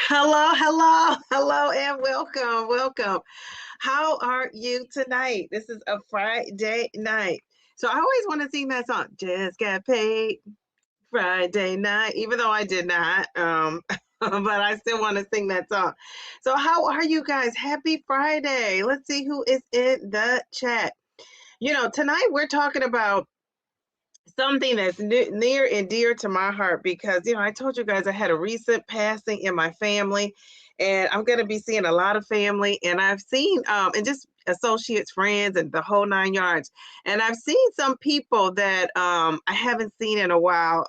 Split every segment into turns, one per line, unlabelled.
Hello, hello, hello, and welcome, welcome. How are you tonight? This is a Friday night. So I always want to sing that song, Just Got Paid Friday Night, even though I did not. But I still want to sing that song. So how are you guys? Happy Friday. Let's see who is in the chat. Tonight we're talking about something that's near and dear to my heart because I told you guys I had a recent passing in my family, and I'm going to be seeing a lot of family, and I've seen and just associates, friends, and the whole 9 yards. And I've seen some people that I haven't seen in a while,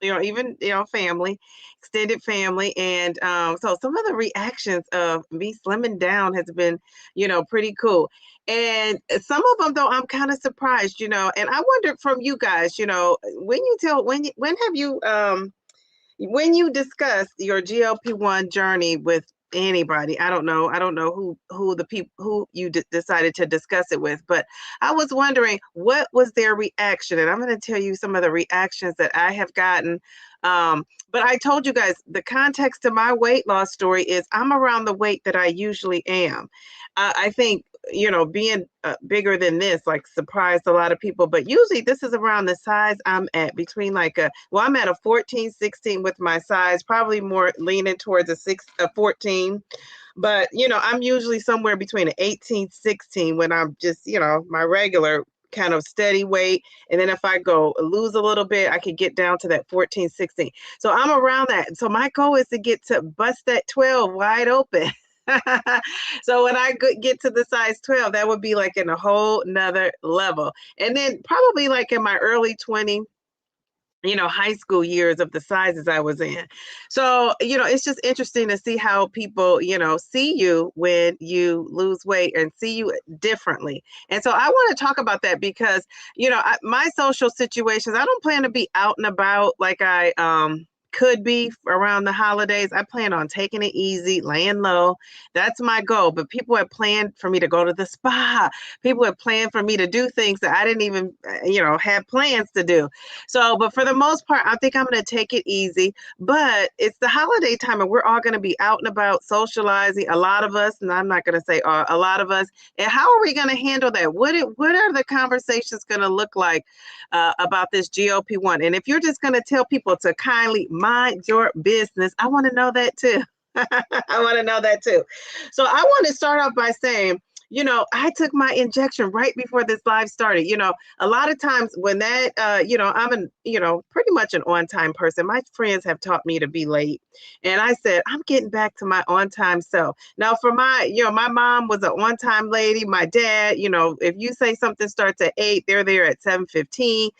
even family, extended family. And so some of the reactions of me slimming down has been pretty cool. And some of them, though, I'm kind of surprised, and I wondered from you guys, when you discuss your GLP-1 journey with anybody, I don't know who the people who you decided to discuss it with, but I was wondering what was their reaction, and I'm going to tell you some of the reactions that I have gotten. But I told you guys the context to my weight loss story is I'm around the weight that I usually am. I think being bigger than this like surprised a lot of people, but usually this is around the size I'm at, between I'm at a 14, 16 with my size, probably more leaning towards a 14, but I'm usually somewhere between an 18, 16 when I'm just my regular kind of steady weight. And then if I go lose a little bit, I could get down to that 14, 16. So I'm around that. So my goal is to get to bust that 12 wide open. So when I get to the size 12, that would be like in a whole nother level. And then probably like in my early 20, high school years of the sizes I was in. So, it's just interesting to see how people, see you when you lose weight and see you differently. And so I want to talk about that because, my social situations, I don't plan to be out and about like I could be around the holidays. I plan on taking it easy, laying low. That's my goal. But people have planned for me to go to the spa. People have planned for me to do things that I didn't even, have plans to do. So, but for the most part, I think I'm going to take it easy. But it's the holiday time, and we're all going to be out and about socializing. A lot of us, and I'm not going to say a lot of us. And how are we going to handle that? What are the conversations going to look like about this GLP-1? And if you're just going to tell people to kindly mind your business, I want to know that too. I want to know that too. So I want to start off by saying, I took my injection right before this live started. A lot of times when that, I'm pretty much an on-time person. My friends have taught me to be late. And I said, I'm getting back to my on-time self. Now for my mom was an on-time lady. My dad, if you say something starts at 8, they're there at 7:15.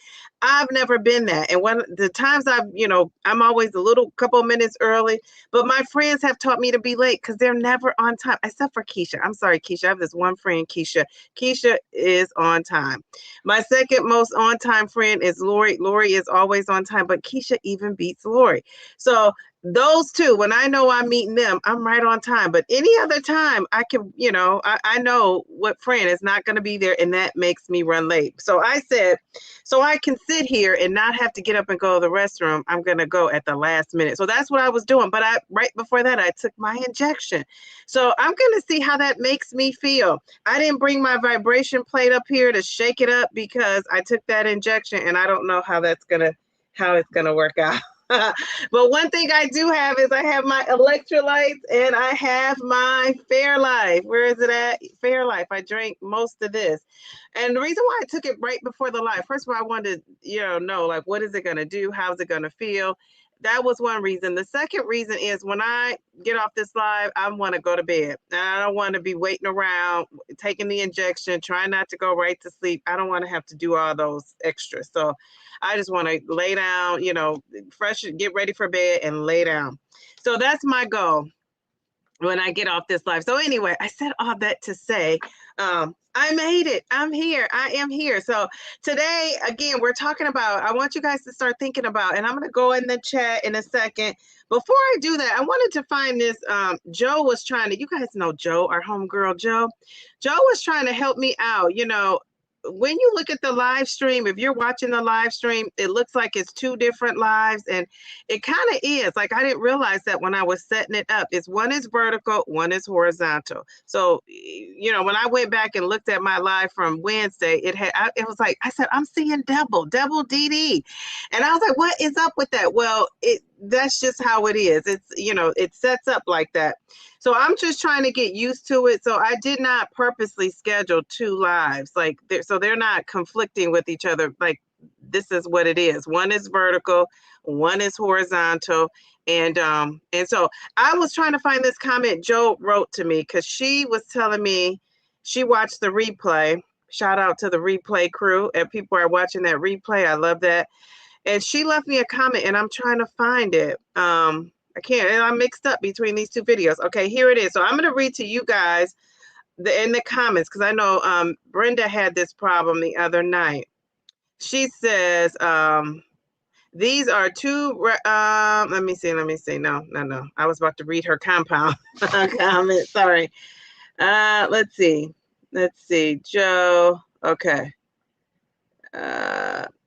I've never been that. And when the times I'm always a little couple minutes early, but my friends have taught me to be late because they're never on time, except for Keisha. I'm sorry, Keisha. I have this one friend, Keisha. Keisha is on time. My second most on time friend is Lori. Lori is always on time, but Keisha even beats Lori. So those two, when I know I'm meeting them, I'm right on time. But any other time, I can, I know what friend is not going to be there, and that makes me run late. So I said, so I can sit here and not have to get up and go to the restroom, I'm going to go at the last minute. So that's what I was doing. But right before that, I took my injection. So I'm going to see how that makes me feel. I didn't bring my vibration plate up here to shake it up because I took that injection, and I don't know how it's going to work out. But one thing I do have is I have my electrolytes and I have my Fairlife. Where is it at? Fairlife. I drank most of this. And the reason why I took it right before the live, first of all, I wanted to, know, like, what is it going to do? How's it going to feel? That was one reason. The second reason is when I get off this live, I want to go to bed. I don't want to be waiting around, taking the injection, trying not to go right to sleep. I don't want to have to do all those extras. So I just want to lay down, fresh, get ready for bed and lay down. So that's my goal. when I get off this live. So anyway, I said all that to say, I made it. I'm here. I am here. So today, again, we're talking about, I want you guys to start thinking about, and I'm going to go in the chat in a second. Before I do that, I wanted to find this. Joe was trying to, you guys know Joe, our homegirl, Joe. Joe was trying to help me out. You know, when you look at the live stream, if you're watching the live stream, it looks like it's two different lives, and it kind of is. Like, I didn't realize that when I was setting it up. It's one is vertical, one is horizontal. So, you know, when I went back and looked at my live from Wednesday, it was like, I said, I'm seeing double DD. And I was like, what is up with that? Well, that's just how it is. It's, you know, it sets up like that. So I'm just trying to get used to it. So I did not purposely schedule two lives. Like, so they're not conflicting with each other. Like, this is what it is. One is vertical, one is horizontal. And so I was trying to find this comment Joe wrote to me, because she was telling me she watched the replay. Shout out to the replay crew, and people are watching that replay. I love that. And she left me a comment, and I'm trying to find it. I can't, and I'm mixed up between these two videos. Okay, here it is. So I'm going to read to you guys in the comments, because I know Brenda had this problem the other night. She says, these are two, let me see. No. I was about to read her compound comment. Sorry. Let's see. Joe. Okay.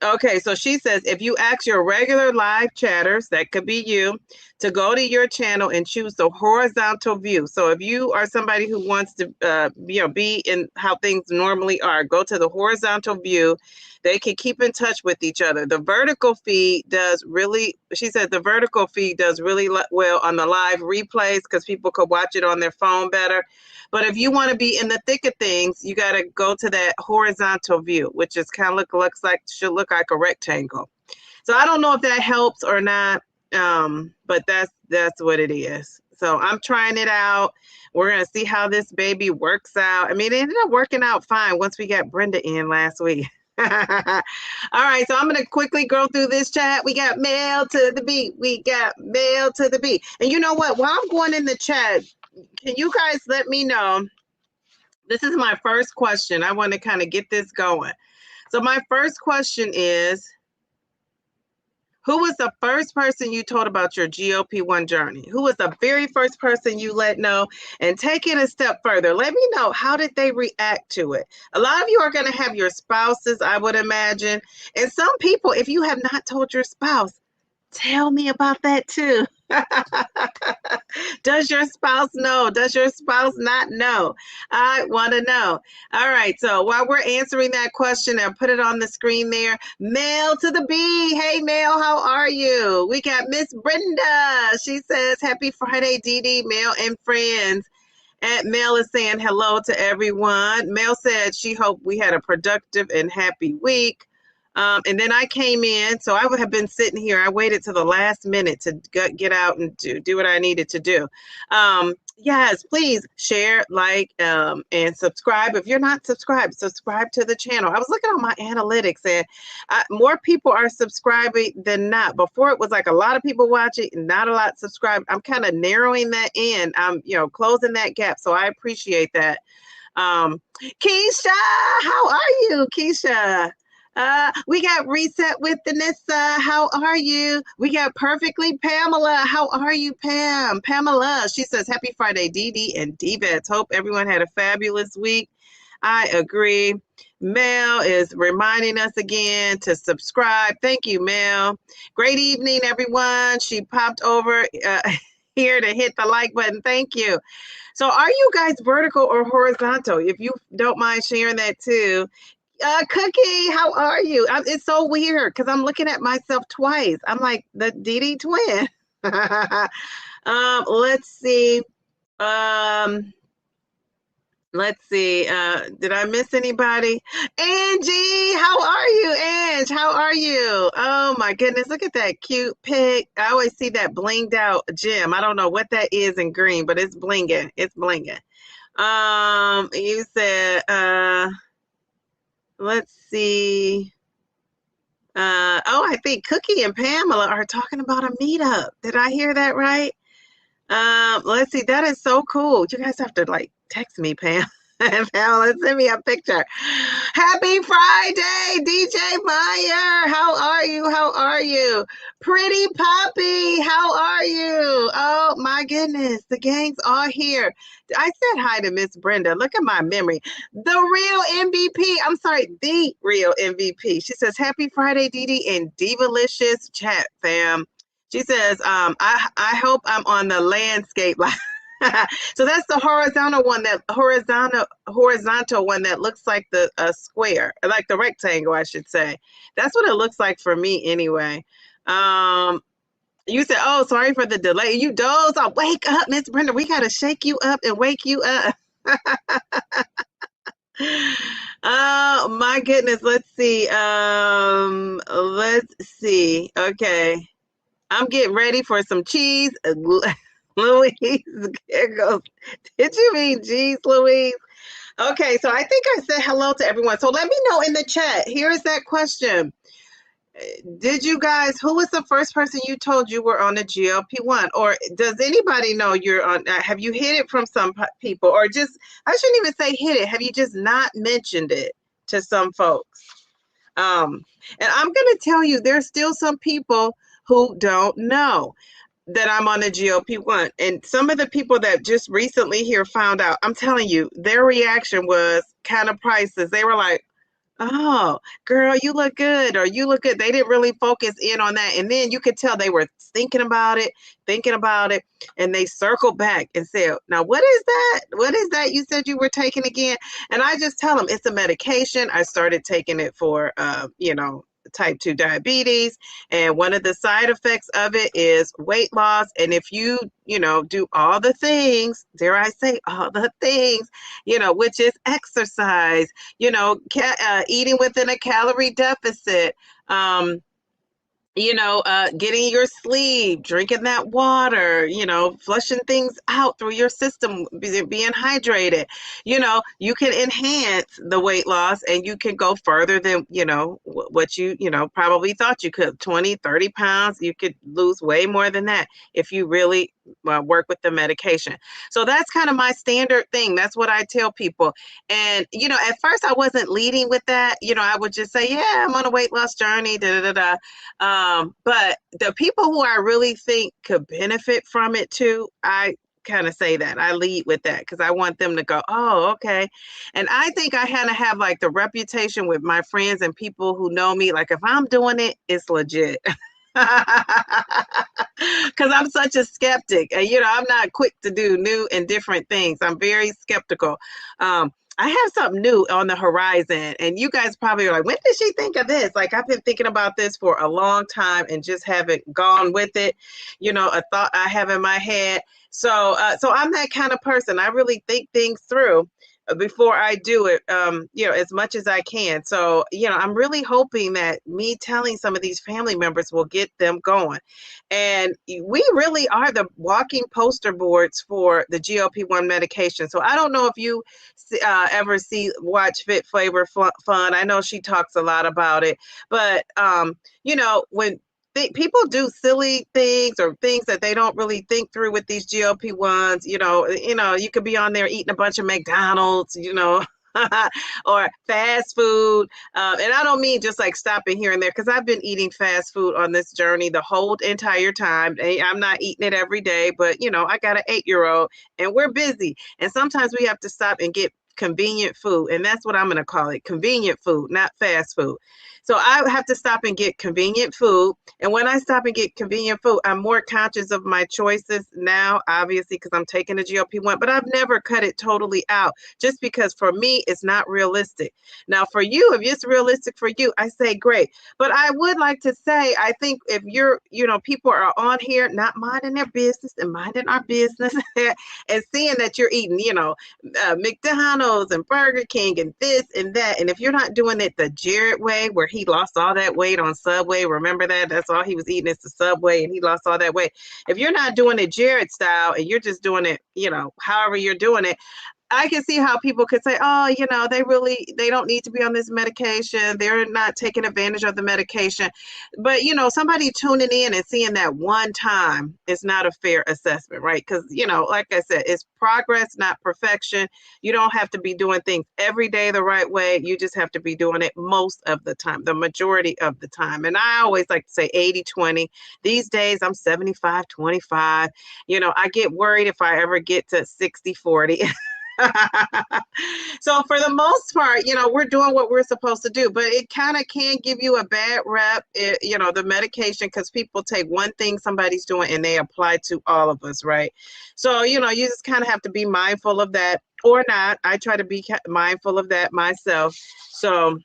Okay, so she says, if you ask your regular live chatters, that could be you, to go to your channel and choose the horizontal view. So if you are somebody who wants to be in how things normally are, go to the horizontal view. They can keep in touch with each other. The vertical feed does really, she said the vertical feed does really well on the live replays, because people could watch it on their phone better. But if you want to be in the thick of things, you got to go to that horizontal view, which is kind of should look like a rectangle. So I don't know if that helps or not, but that's what it is. So I'm trying it out. We're going to see how this baby works out. I mean, it ended up working out fine once we got Brenda in last week. All right, so I'm going to quickly go through this chat. We got mail to the beat. And you know what? While I'm going in the chat, can you guys let me know? This is my first question. I want to kind of get this going. So my first question is, who was the first person you told about your GLP-1 journey? Who was the very first person you let know? And take it a step further. Let me know, how did they react to it? A lot of you are going to have your spouses, I would imagine. And some people, if you have not told your spouse, tell me about that too. Does your spouse know? Does your spouse not know? I want to know. All right. So while we're answering that question, I'll put it on the screen there. Mail to the B. Hey, Mail, how are you? We got Miss Brenda. She says, happy Friday, Dee, Mail and friends. And Mel is saying hello to everyone. Mel said she hoped we had a productive and happy week. And then I came in, so I would have been sitting here. I waited to the last minute to get out and do what I needed to do. Yes, please share, like, and subscribe. If you're not subscribed, subscribe to the channel. I was looking on my analytics, and more people are subscribing than not. Before it was like a lot of people watching, not a lot subscribed. I'm kind of narrowing that in. I'm, closing that gap. So I appreciate that. Keisha, how are you, Keisha? We got Reset with Vanessa. How are you? We got Perfectly Pamela. How are you, Pam? Pamela. She says, happy Friday, Dee and D-Vets. Hope everyone had a fabulous week. I agree. Mel is reminding us again to subscribe. Thank you, Mel. Great evening, everyone. She popped over here to hit the like button. Thank you. So are you guys vertical or horizontal? If you don't mind sharing that too. Cookie, how are you? It's so weird because I'm looking at myself twice. I'm like the Dee twin. Let's see. Let's see. Did I miss anybody? Angie, how are you, Ange? How are you? Oh my goodness, look at that cute pic. I always see that blinged out gem. I don't know what that is in green, but it's blinging. It's blinging. You said, let's see. Oh, I think Cookie and Pamela are talking about a meetup. Did I hear that right? Let's see. That is so cool. You guys have to like text me, Pam. Pamela, send me a picture. Happy Friday, DJ Meyer. How are you? How are you? Pretty Poppy, how are you? Oh my goodness, the gang's all here. I said hi to Miss Brenda. Look at my memory. The real MVP. I'm sorry, the real MVP. She says, Happy Friday, Dee Dee, and Divalicious chat, fam. She says, I hope I'm on the landscape. So that's the horizontal one, that horizontal one that looks like the square, like the rectangle, I should say. That's what it looks like for me anyway. You said, oh, sorry for the delay. You doze. Oh, wake up, Miss Brenda. We got to shake you up and wake you up. Oh my goodness. Let's see. Let's see. Okay. I'm getting ready for some cheese. Louise giggles. Did you mean cheese, Louise? Okay, so I think I said hello to everyone. So let me know in the chat. Here is that question. Did you guys, who was the first person you told you were on the GLP-1? Or does anybody know you're on, have you hid it from some people? Or just, I shouldn't even say hid it. Have you just not mentioned it to some folks? And I'm going to tell you, there's still some people who don't know that I'm on the GLP-1. And some of the people that just recently here found out, I'm telling you, their reaction was kind of priceless. They were like, oh, girl, you look good, or you look good. They didn't really focus in on that. And then you could tell they were thinking about it, and they circled back and said, now, what is that? What is that you said you were taking again? And I just tell them it's a medication. I started taking it for, type 2 diabetes, and one of the side effects of it is weight loss. And if you do all the things, dare I say all the things, which is exercise, eating within a calorie deficit, getting your sleep, drinking that water, flushing things out through your system, being hydrated, you can enhance the weight loss, and you can go further than, what you, probably thought you could. 20, 30 pounds, you could lose way more than that if you really work with the medication. So that's kind of my standard thing. That's what I tell people. And, at first I wasn't leading with that. I would just say, yeah, I'm on a weight loss journey, but the people who I really think could benefit from it too, I kind of say that. I lead with that because I want them to go, oh, okay. And I think I kind of have like the reputation with my friends and people who know me. Like if I'm doing it, it's legit. Because I'm such a skeptic. And, I'm not quick to do new and different things. I'm very skeptical. I have something new on the horizon, and you guys probably are like, when did she think of this? Like, I've been thinking about this for a long time and just haven't gone with it. A thought I have in my head. So I'm that kind of person. I really think things through before I do it, as much as I can. So, I'm really hoping that me telling some of these family members will get them going. And we really are the walking poster boards for the GLP-1 medication. So I don't know if you ever watch Fit Flavor Fun. I know she talks a lot about it, but, when people do silly things or things that they don't really think through with these GLP-1s, you could be on there eating a bunch of McDonald's, or fast food. And I don't mean just like stopping here and there, because I've been eating fast food on this journey the whole entire time. I'm not eating it every day, but I got an 8-year-old and we're busy. And sometimes we have to stop and get convenient food. And that's what I'm going to call it, convenient food, not fast food. So I have to stop and get convenient food. And when I stop and get convenient food, I'm more conscious of my choices now, obviously, because I'm taking a GLP-1, but I've never cut it totally out just because for me, it's not realistic. Now, for you, if it's realistic for you, I say great. But I would like to say, I think if you're, people are on here not minding their business and minding our business and seeing that you're eating, McDonald's and Burger King and this and that. And if you're not doing it the Jared way, where he lost all that weight on Subway, remember that? That's all he was eating is the Subway, and he lost all that weight. If you're not doing it Jared style and you're just doing it, however you're doing it, I can see how people could say, oh, you know, they don't need to be on this medication. They're not taking advantage of the medication. But, you know, somebody tuning in and seeing that one time is not a fair assessment, right? Because, you know, like I said, it's progress, not perfection. You don't have to be doing things every day the right way. You just have to be doing it most of the time, the majority of the time. And I always like to say 80-20. These days, I'm 75-25. You know, I get worried if I ever get to 60-40. So for the most part, you know, we're doing what we're supposed to do, but it kind of can give you a bad rep, you know, the medication, because people take one thing somebody's doing and they apply to all of us, right? So, you know, you just kind of have to be mindful of that or not. I try to be mindful of that myself. So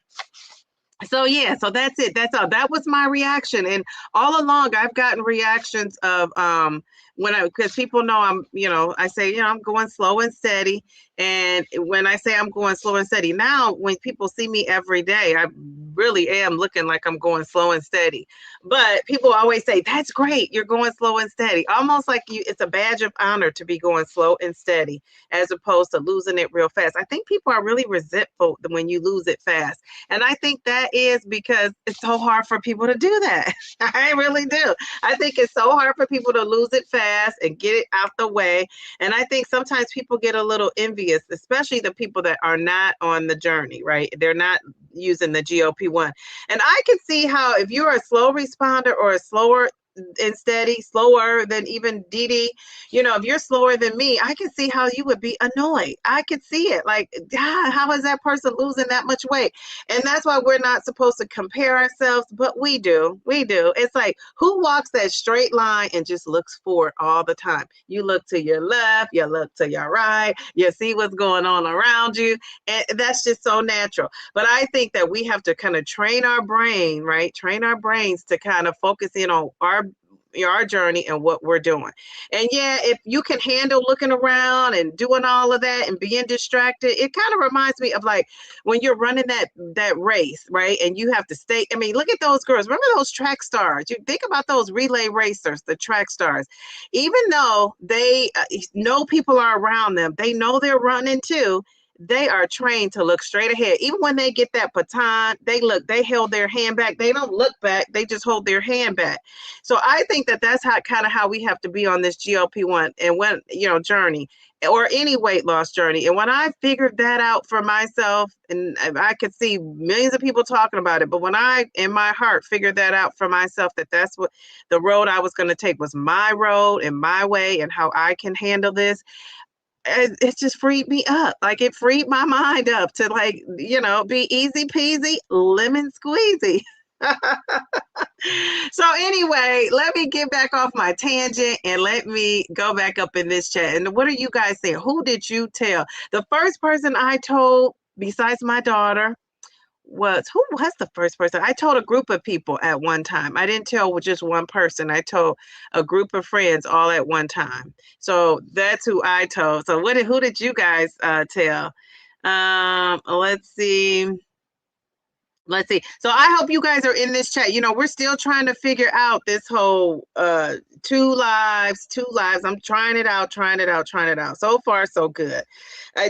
yeah, so that's it. That's all. That was my reaction. And all along I've gotten reactions of because people know I'm, you know, I say, you know, I'm going slow and steady. And when I say I'm going slow and steady, now when people see me every day, I really am looking like I'm going slow and steady. But people always say, that's great, you're going slow and steady. Almost like it's a badge of honor to be going slow and steady as opposed to losing it real fast. I think people are really resentful when you lose it fast. And I think that is because it's so hard for people to do that. I really do. I think it's so hard for people to lose it fast and get it out the way. And I think sometimes people get a little envious, especially the people that are not on the journey, right? They're not using the GLP-1. And I can see how if you're a slow responder or a slower and steady, slower than even Dee, you know, if you're slower than me, I can see how you would be annoyed. I could see it. Like, God, how is that person losing that much weight? And that's why we're not supposed to compare ourselves, but we do. We do. It's like, who walks that straight line and just looks forward all the time? You look to your left, you look to your right, you see what's going on around you. And that's just so natural. But I think that we have to kind of train our brain, right? Train our brains to kind of focus in on our journey and what we're doing. And yeah, if you can handle looking around and doing all of that and being distracted, it kind of reminds me of like when you're running that race, right? And you have to stay. I mean, look at those girls. Remember those track stars? You think about those relay racers, the track stars. Even though they know people are around them, they know they're running too. They are trained to look straight ahead. Even when they get that baton, they held their hand back. They don't look back. They just hold their hand back. So I think that that's how we have to be on this GLP-1 and when, you know, journey or any weight loss journey. And when I figured that out for myself, and I could see millions of people talking about it, but when I, in my heart, figured that out for myself, that that's what the road I was going to take was my road and my way and how I can handle this. It just freed me up. Like it freed my mind up to, like, you know, be easy peasy, lemon squeezy. So anyway, let me get back off my tangent and let me go back up in this chat. And what are you guys saying? Who did you tell? The first person I told, besides my daughter, who was the first person? I told a group of people at one time. I didn't tell just one person. I told a group of friends all at one time. So that's who I told. So who did you guys tell? Let's see. Let's see. So I hope you guys are in this chat. You know, we're still trying to figure out this whole two lives. I'm trying it out. So far, so good.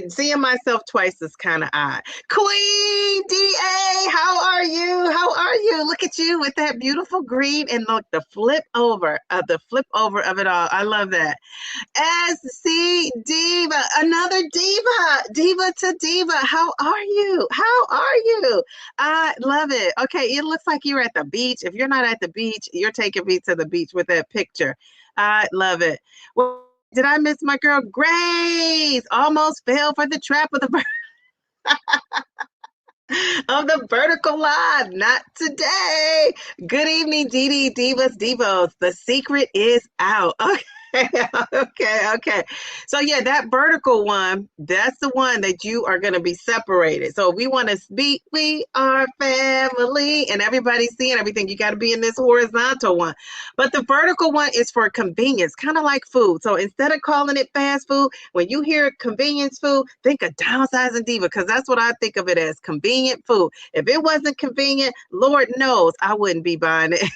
Seeing myself twice is kind of odd. Queen DA, how are you? Look at you with that beautiful green and look, the flip over of it all. I love that. SC Diva, another diva to diva. How are you? I love it. Okay, it looks like you're at the beach. If you're not at the beach, you're taking me to the beach with that picture. I love it. Well, did I miss my girl Grace? Almost fell for the trap of the of the vertical line. Not today. Good evening, Divas, Divos. The secret is out. Okay. So yeah, that vertical one, that's the one that you are going to be separated. So we want to speak, we are family, and everybody's seeing everything. You got to be in this horizontal one. But the vertical one is for convenience, kind of like food. So instead of calling it fast food, when you hear convenience food, think of Downsizing Diva, because that's what I think of it as, convenient food. If it wasn't convenient, Lord knows I wouldn't be buying it.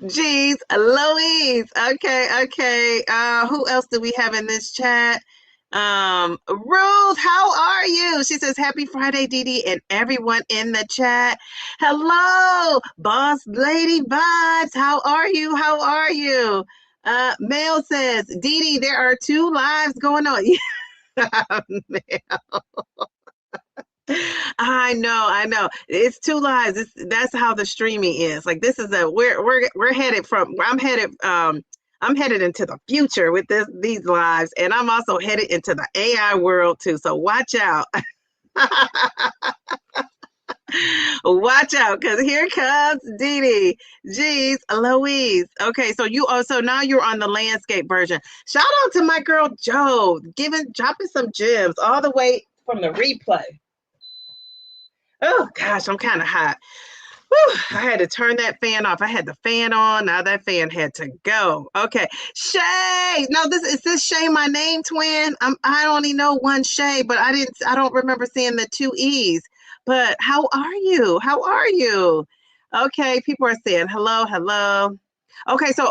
Jeez, Louise. Okay. Who else do we have in this chat? Ruth, how are you? She says, Happy Friday, Dee Dee, and everyone in the chat. Hello, Boss Lady Vibes. How are you? How are you? Mel says, Dee Dee, there are 2 lives going on. I know. It's 2 lives. That's how the streaming is. Like this is we're headed from. I'm headed into the future with these lives, and I'm also headed into the AI world too. So watch out. Watch out, because here comes Dee Dee. Jeez, Louise. Okay, so now you're on the landscape version. Shout out to my girl Joe, dropping some gems all the way from the replay. Oh gosh, I'm kind of hot. Whew, I had to turn that fan off. I had the fan on. Now that fan had to go. Okay, Shay. No, is this Shay my name, twin? I only know one Shay, but I don't remember seeing the 2 E's. But how are you? How are you? Okay, people are saying hello. Okay, so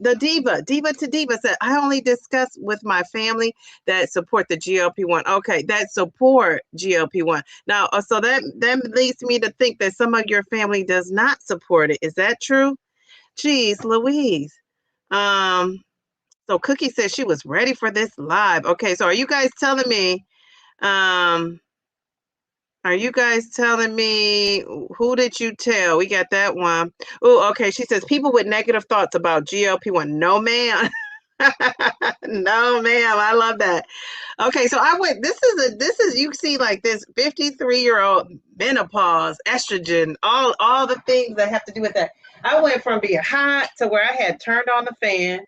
the diva to diva said, I only discuss with my family that support the GLP-1. Okay, that support GLP-1. Now, so that leads me to think that some of your family does not support it. Is that true? Geez, Louise. So Cookie said she was ready for this live. Okay, so are you guys telling me, who did you tell? We got that one. Oh, okay. She says people with negative thoughts about GLP-1. No, ma'am. No, ma'am. I love that. Okay, so this is you see like this 53-year-old menopause, estrogen, all the things that have to do with that. I went from being hot to where I had turned on the fan.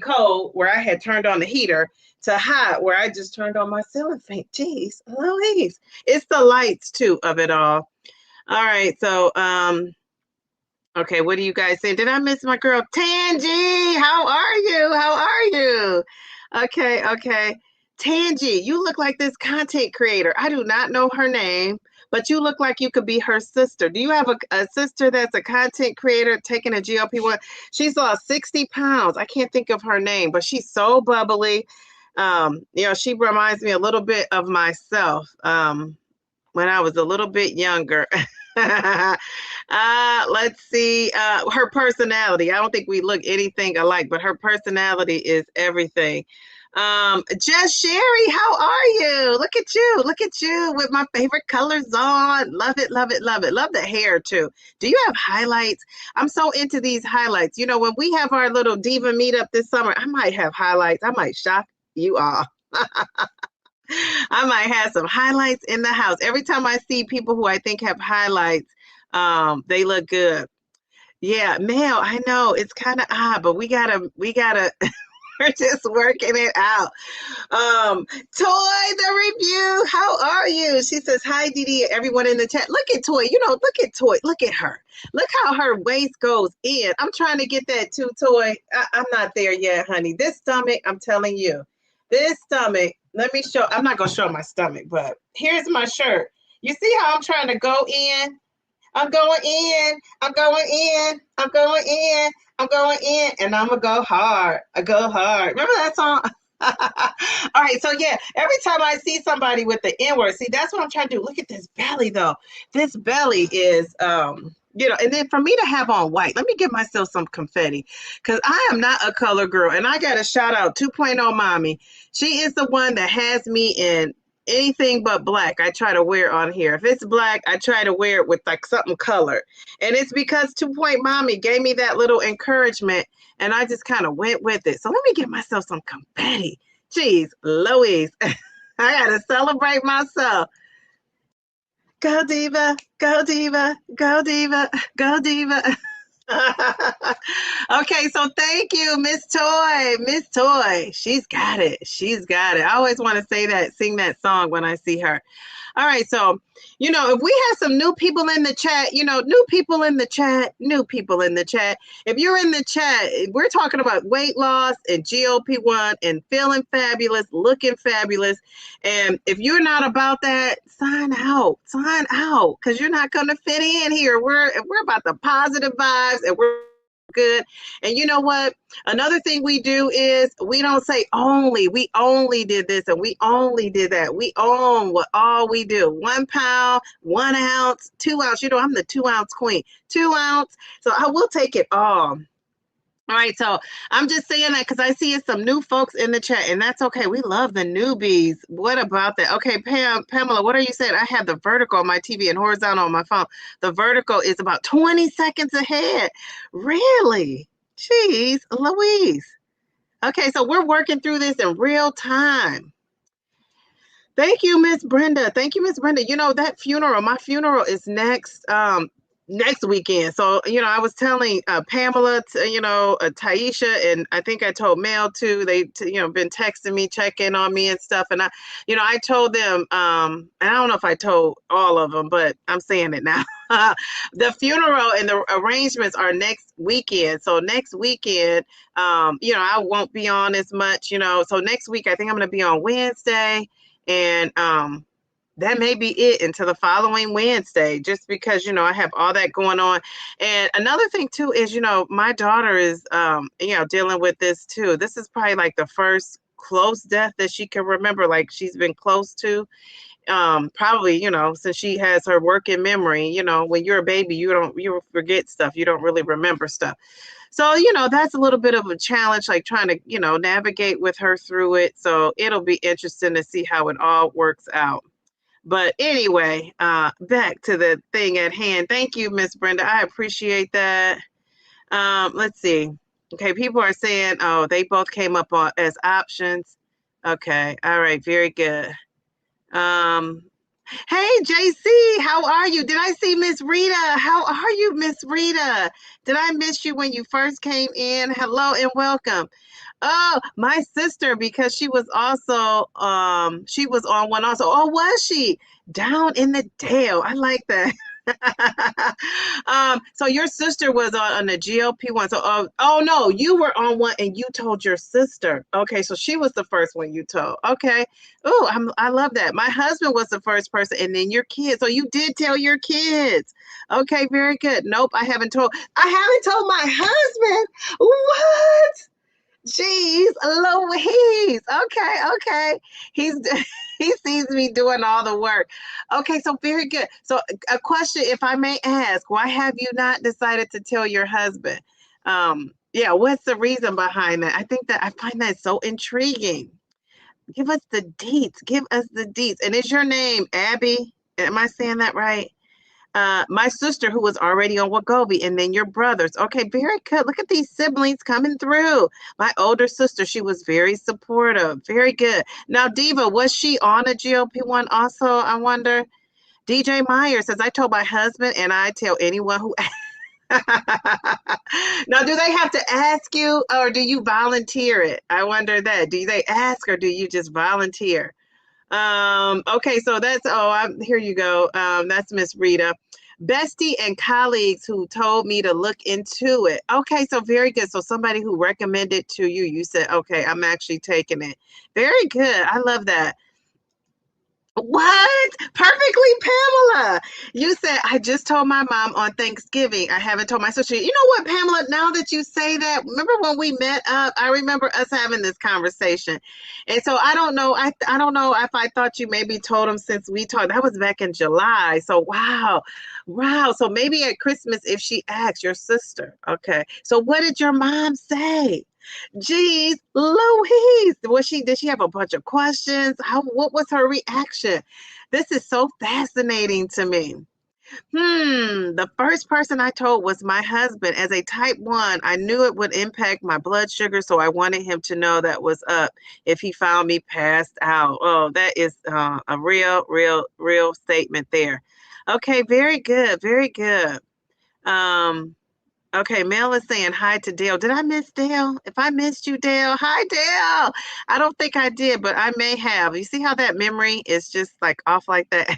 Cold where I had turned on the heater to hot where I just turned on my ceiling fan. Jeez, Louise. It's the lights too of it all. All right, so okay, what are you guys saying? Did I miss my girl Tangi? How are you? Okay. Tangi, you look like this content creator. I do not know her name, but you look like you could be her sister. Do you have a sister that's a content creator taking a GLP-1? She's lost 60 pounds. I can't think of her name, but she's so bubbly. She reminds me a little bit of myself when I was a little bit younger. Let's see. Her personality. I don't think we look anything alike, but her personality is everything. Jess Sherry, how are you? Look at you with my favorite colors on. Love it. Love the hair too. Do you have highlights? I'm so into these highlights. When we have our little diva meetup this summer, I might have highlights. I might shock you all. I might have some highlights in the house. Every time I see people who I think have highlights, they look good. Yeah, Mel, I know it's kind of odd, but we gotta we're just working it out. Toy the review, how are you? She says, hi, Dee Dee, everyone in the chat. Look at Toy, look at Toy, look at her. Look how her waist goes in. I'm trying to get that too, Toy. I'm not there yet, honey. This stomach, I'm telling you, this stomach, let me show, I'm not gonna show my stomach, but here's my shirt. You see how I'm trying to go in? I'm going in, and I'm gonna go hard. I go hard. Remember that song? All right, so yeah, every time I see somebody with the N-word, see, that's what I'm trying to do. Look at this belly, though. This belly is, and then for me to have on white, let me give myself some confetti, because I am not a color girl, and I got to shout out 2.0 Mommy. She is the one that has me in anything but black. I try to wear on here. If it's black, I try to wear it with like something colored. And it's because 2.0 Mommy gave me that little encouragement, and I just kind of went with it. So let me give myself some confetti. Jeez, Louise, I gotta celebrate myself. Go diva, go diva, go diva, go diva. Okay, so thank you, Miss Toy. Miss Toy, she's got it. I always want to sing that song when I see her. All right, so if we have some new people in the chat, new people in the chat. If you're in the chat, we're talking about weight loss and GLP-1 and feeling fabulous, looking fabulous. And if you're not about that, sign out, because you're not going to fit in here. We're about the positive vibes. fast and we're good. And you know what? Another thing we do is we don't say we only did this and we only did that. We own what all we do. 1 pound, 1 ounce, 2 ounce. You know, I'm the 2 ounce queen. 2 ounce. So I will take it all. All right, so I'm just saying that because I see some new folks in the chat, and that's okay. We love the newbies. What about that? Okay, Pamela, what are you saying? I have the vertical on my TV and horizontal on my phone. The vertical is about 20 seconds ahead. Really? Jeez, Louise. Okay, so we're working through this in real time. Thank you, Miss Brenda. Thank you, Miss Brenda. You know, that funeral, my funeral is next weekend. So, you know, I was telling Pamela, Taisha, and I think I told Mel too. They, been texting me, checking on me and stuff. And I told them, and I don't know if I told all of them, but I'm saying it now. The funeral and the arrangements are next weekend. So next weekend, I won't be on as much, So next week, I think I'm going to be on Wednesday. And that may be it until the following Wednesday, just because, I have all that going on. And another thing, too, is, my daughter is, dealing with this, too. This is probably like the first close death that she can remember, like she's been close to. Probably, since she has her working memory, when you're a baby, you forget stuff. You don't really remember stuff. So, that's a little bit of a challenge, like trying to, navigate with her through it. So it'll be interesting to see how it all works out. But anyway, back to the thing at hand. Thank you, Miss Brenda. I appreciate that. Let's see. Okay, people are saying, oh, they both came up as options. Okay, all right, very good. Hey, JC, how are you? Did I see Miss Rita? How are you, Miss Rita? Did I miss you when you first came in? Hello and welcome. Oh, my sister, because she was also, she was on one also. Oh, was she? Down in the Dale. I like that. So your sister was on the GLP-1. So, oh no, you were on one and you told your sister. Okay, so she was the first one you told. Okay. Oh, I love that. My husband was the first person, and then your kids. So you did tell your kids. Okay, very good. Nope, I haven't told my husband. What? Jeez, Louise. Okay. He sees me doing all the work. Okay, so very good. So a question, if I may ask, why have you not decided to tell your husband? Yeah, what's the reason behind that? I find that so intriguing. Give us the deets. Give us the deets. And is your name Abby? Am I saying that right? My sister, who was already on Wegovy, and then your brothers. Okay, very good. Look at these siblings coming through. My older sister, she was very supportive. Very good. Now, Diva, was she on a GLP-1 also, I wonder? DJ Meyer says, I told my husband, and I tell anyone who... Now, do they have to ask you, or do you volunteer it? I wonder that. Do they ask, or do you just volunteer? Okay, so here you go. That's Miss Rita. Bestie and colleagues who told me to look into it. Okay, so very good. So somebody who recommended to you, you said, okay, I'm actually taking it. Very good. I love that. What? Perfectly, Pamela. You said, I just told my mom on Thanksgiving. I haven't told my sister. You know what, Pamela, now that you say that, remember when we met up? I remember us having this conversation. And so I don't know. I don't know if I thought you maybe told him since we talked. That was back in July. So wow. So maybe at Christmas, if she asks your sister. Okay. So what did your mom say? Geez, Louise, did she have a bunch of questions? What was her reaction? This is so fascinating to me. The first person I told was my husband. As a type 1, I knew it would impact my blood sugar, so I wanted him to know that was up if he found me passed out. Oh, that is a real statement there. Okay, very good, very good. Okay, Mel is saying hi to Dale. Did I miss Dale? If I missed you, Dale, hi, Dale. I don't think I did, but I may have. You see how that memory is just like off like that?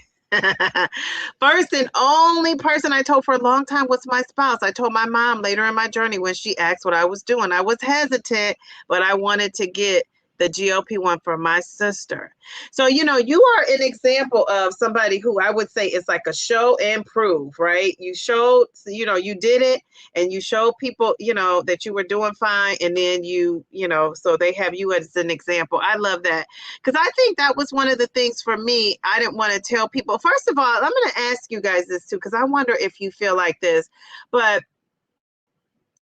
First and only person I told for a long time was my spouse. I told my mom later in my journey when she asked what I was doing. I was hesitant, but I wanted to get the GLP-1 for my sister. So, you know, you are an example of somebody who I would say is like a show and prove, right? You showed, you know, you did it and you showed people, you know, that you were doing fine. And then you know, so they have you as an example. I love that because I think that was one of the things for me. I didn't want to tell people. First of all, I'm going to ask you guys this too, because I wonder if you feel like this, but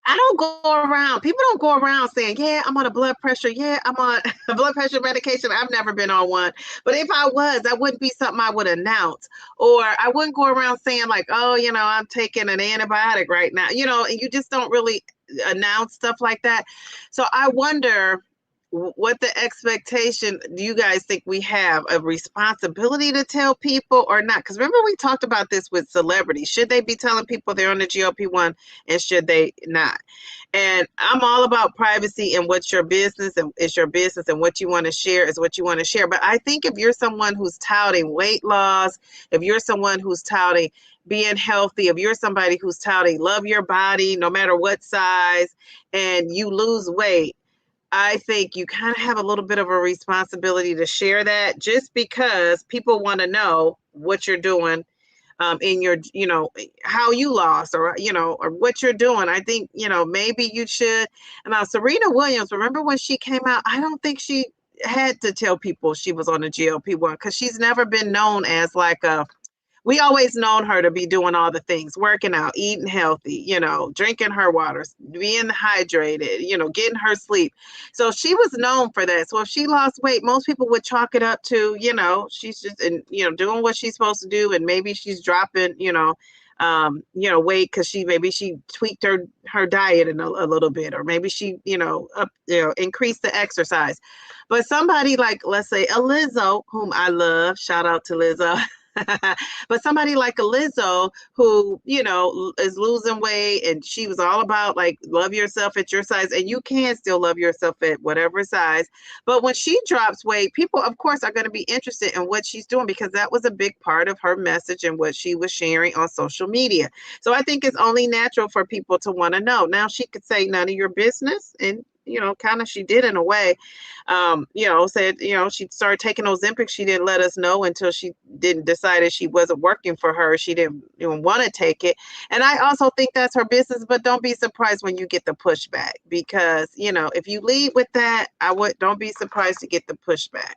I don't go around, people don't go around saying, yeah, I'm on a blood pressure. Yeah, I'm on a blood pressure medication. I've never been on one. But if I was, that wouldn't be something I would announce. Or I wouldn't go around saying like, oh, you know, I'm taking an antibiotic right now. You know, and you just don't really announce stuff like that. So I wonder what the expectation do you guys think we have of responsibility to tell people or not? Because remember we talked about this with celebrities. Should they be telling people they're on the GLP-1 and should they not? And I'm all about privacy and what's your business and it's your business and what you want to share is what you want to share. But I think if you're someone who's touting weight loss, if you're someone who's touting being healthy, if you're somebody who's touting love your body no matter what size and you lose weight, I think you kind of have a little bit of a responsibility to share that just because people want to know what you're doing in your, you know, how you lost or, you know, or what you're doing. I think, you know, maybe you should. And now Serena Williams, remember when she came out, I don't think she had to tell people she was on the GLP-1 because she's never been known as like a, we always known her to be doing all the things, working out, eating healthy, you know, drinking her water, being hydrated, you know, getting her sleep. So she was known for that. So if she lost weight, most people would chalk it up to, you know, she's just, you know, doing what she's supposed to do. And maybe she's dropping, you know, weight because maybe she tweaked her diet a little bit, or maybe she, increased the exercise. But somebody like, let's say, a Lizzo, whom I love, shout out to Lizzo. But somebody like a Lizzo who, you know, is losing weight and she was all about like love yourself at your size, and you can still love yourself at whatever size. But when she drops weight, people of course are going to be interested in what she's doing because that was a big part of her message and what she was sharing on social media. So I think it's only natural for people to want to know. Now she could say none of your business, and kind of she did in a way, said, she started taking Ozempic. She didn't let us know until she decided she wasn't working for her. She didn't even want to take it. And I also think that's her business, but don't be surprised when you get the pushback because, if you lead with that, don't be surprised to get the pushback.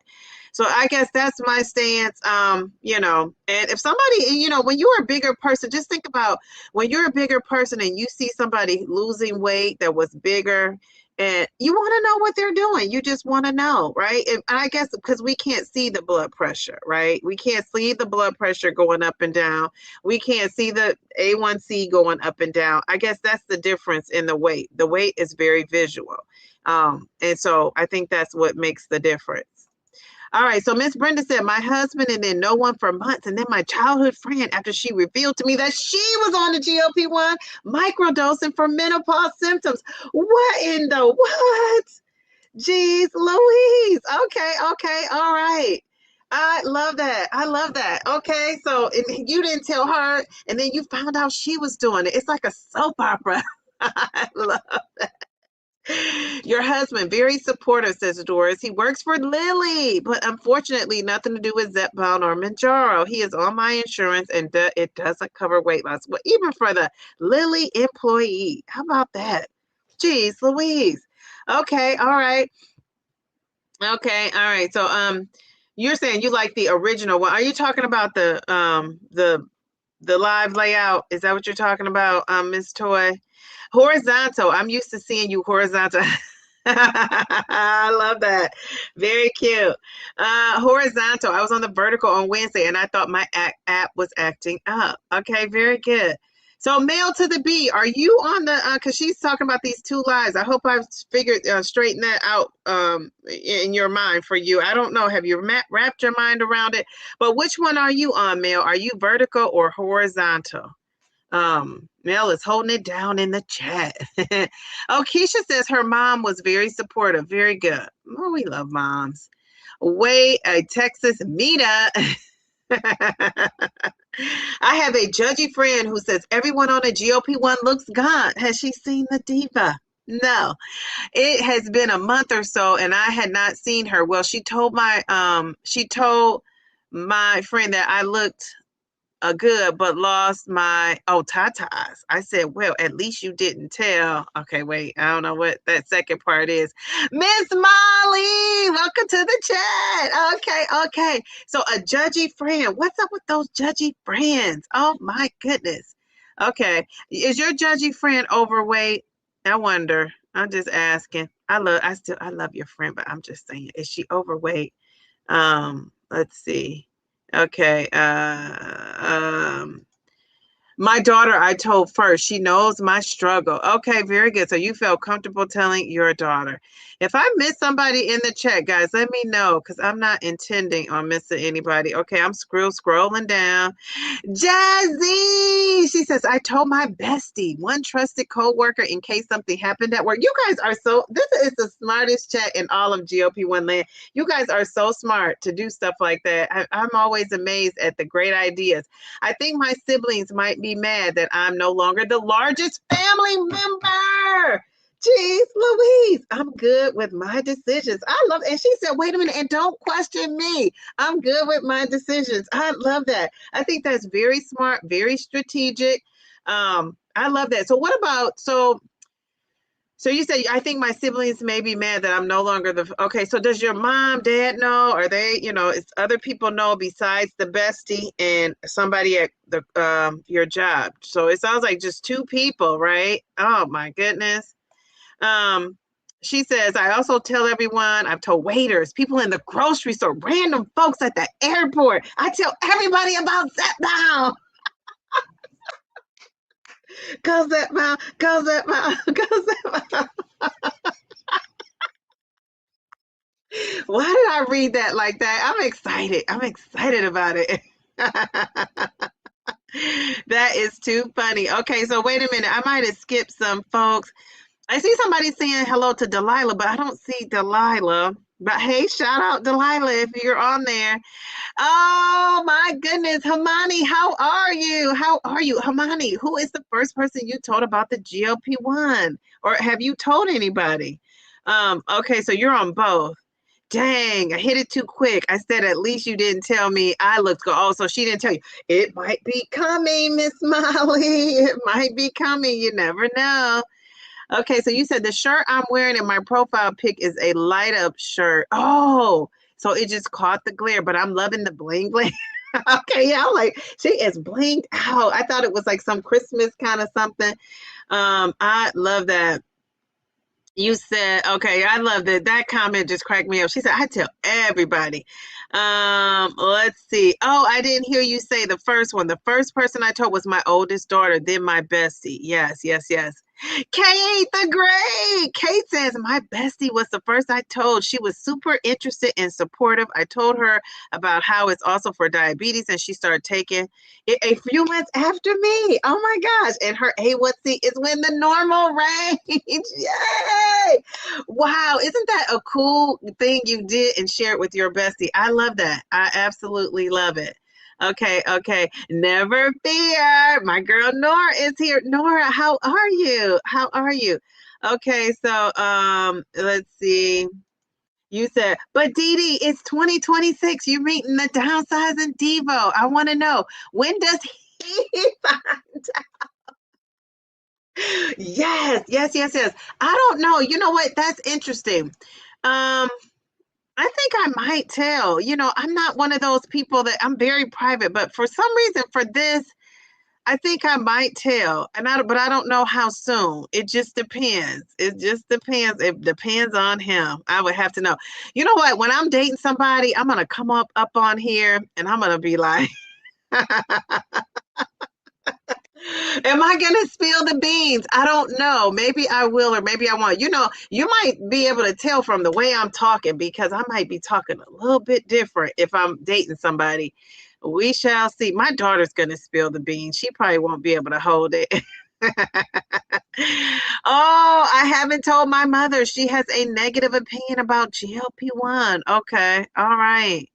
So I guess that's my stance, and if somebody, when you're a bigger person, just think about when you're a bigger person and you see somebody losing weight that was bigger, and you want to know what they're doing. You just want to know, right? And I guess because we can't see the blood pressure, right? We can't see the blood pressure going up and down. We can't see the A1C going up and down. I guess that's the difference in the weight. The weight is very visual. And so I think that's what makes the difference. All right, so Miss Brenda said, my husband and then no one for months, and then my childhood friend after she revealed to me that she was on the GLP-1 microdosing for menopause symptoms. What in the what? Jeez Louise. Okay, all right. I love that. Okay, so you didn't tell her, and then you found out she was doing it. It's like a soap opera. I love that. Your husband, very supportive, says Doris. He works for Lilly, but unfortunately nothing to do with Zepbound or Mounjaro. He is on my insurance and it doesn't cover weight loss. Well, even for the Lilly employee. How about that? Jeez Louise. Okay, all right. Okay, all right. So you're saying you like the original one. Are you talking about the live layout? Is that what you're talking about, Miss Toy? Horizontal. I'm used to seeing you horizontal. I love that. Very cute. Horizontal. I was on the vertical on Wednesday and I thought my app was acting up. Okay, very good. So Mail to the B, are you on the, because she's talking about these two lives. I hope I've figured, straightened that out in your mind for you. I don't know. Have you wrapped your mind around it? But which one are you on, Mail? Are you vertical or horizontal? Mel is holding it down in the chat. Oh, Keisha says her mom was very supportive. Very good. Oh, we love moms. Way a Texas Mita. I have a judgy friend who says everyone on a GLP-1 looks gone. Has she seen the diva? No, it has been a month or so and I had not seen her. Well, she told my friend that I looked good, but lost my tatas. I said, well, at least you didn't tell. Okay, wait, I don't know what that second part is. Miss Molly, welcome to the chat. Okay. So a judgy friend. What's up with those judgy friends? Oh my goodness. Okay. Is your judgy friend overweight? I wonder. I'm just asking. I love your friend, but I'm just saying, is she overweight? Let's see. Okay. My daughter, I told first. She knows my struggle. Okay, very good. So you felt comfortable telling your daughter. If I miss somebody in the chat, guys, let me know because I'm not intending on missing anybody. Okay, I'm scrolling down. Jazzy, she says, I told my bestie, one trusted coworker, in case something happened at work. You guys are this is the smartest chat in all of GLP-1 land. You guys are so smart to do stuff like that. I'm always amazed at the great ideas. I think my siblings might be mad that I'm no longer the largest family member. Jeez Louise, I'm good with my decisions. I love it. And she said, wait a minute, and don't question me. I'm good with my decisions. I love that. I think that's very smart, very strategic. I love that. So what about, so you said, I think my siblings may be mad that I'm no longer okay, so does your mom, dad know? Are they, is other people know besides the bestie and somebody at your job? So it sounds like just two people, right? Oh my goodness. She says, I also tell everyone, I've told waiters, people in the grocery store, random folks at the airport. I tell everybody about Zepbound. Go Zepbound, go Zepbound, go Zepbound. Why did I read that like that? I'm excited. I'm excited about it. That is too funny. Okay, so wait a minute. I might have skipped some folks. I see somebody saying hello to Delilah, but I don't see Delilah. But hey, shout out Delilah if you're on there. Oh my goodness, Hamani, how are you? How are you? Hamani, who is the first person you told about the GLP-1? Or have you told anybody? Okay, so you're on both. Dang, I hit it too quick. I said, at least you didn't tell me I looked good. Oh, so she didn't tell you. It might be coming, Miss Molly. It might be coming. You never know. Okay, so you said the shirt I'm wearing in my profile pic is a light up shirt. Oh, so it just caught the glare, but I'm loving the bling bling. Okay, yeah, I'm like, she is blinged out. I thought it was like some Christmas kind of something. I love that. You said, okay, I love that. That comment just cracked me up. She said, I tell everybody. Let's see. Oh, I didn't hear you say the first one. The first person I told was my oldest daughter, then my bestie. Yes. Kate the Great. Kate says, my bestie was the first I told. She was super interested and supportive. I told her about how it's also for diabetes, and she started taking it a few months after me. Oh my gosh. And her A1C is within the normal range. Yay. Wow. Isn't that a cool thing you did and share it with your bestie? I love that. I absolutely love it. Okay. Never fear. My girl Nora is here. Nora, how are you? Okay, so let's see. You said, but Dee Dee, it's 2026. You're meeting the Downsizing Diva. I want to know, when does he find out? Yes. I don't know. You know what? That's interesting. I think I might tell. I'm not one of those people that I'm very private, but for some reason for this, I think I might tell. But I don't know how soon. It just depends. It depends on him. I would have to know. You know what? When I'm dating somebody, I'm gonna come up on here and I'm gonna be like, am I going to spill the beans? I don't know. Maybe I will, or maybe I won't. You might be able to tell from the way I'm talking because I might be talking a little bit different if I'm dating somebody. We shall see. My daughter's going to spill the beans. She probably won't be able to hold it. Oh, I haven't told my mother. She has a negative opinion about GLP-1. Okay. All right.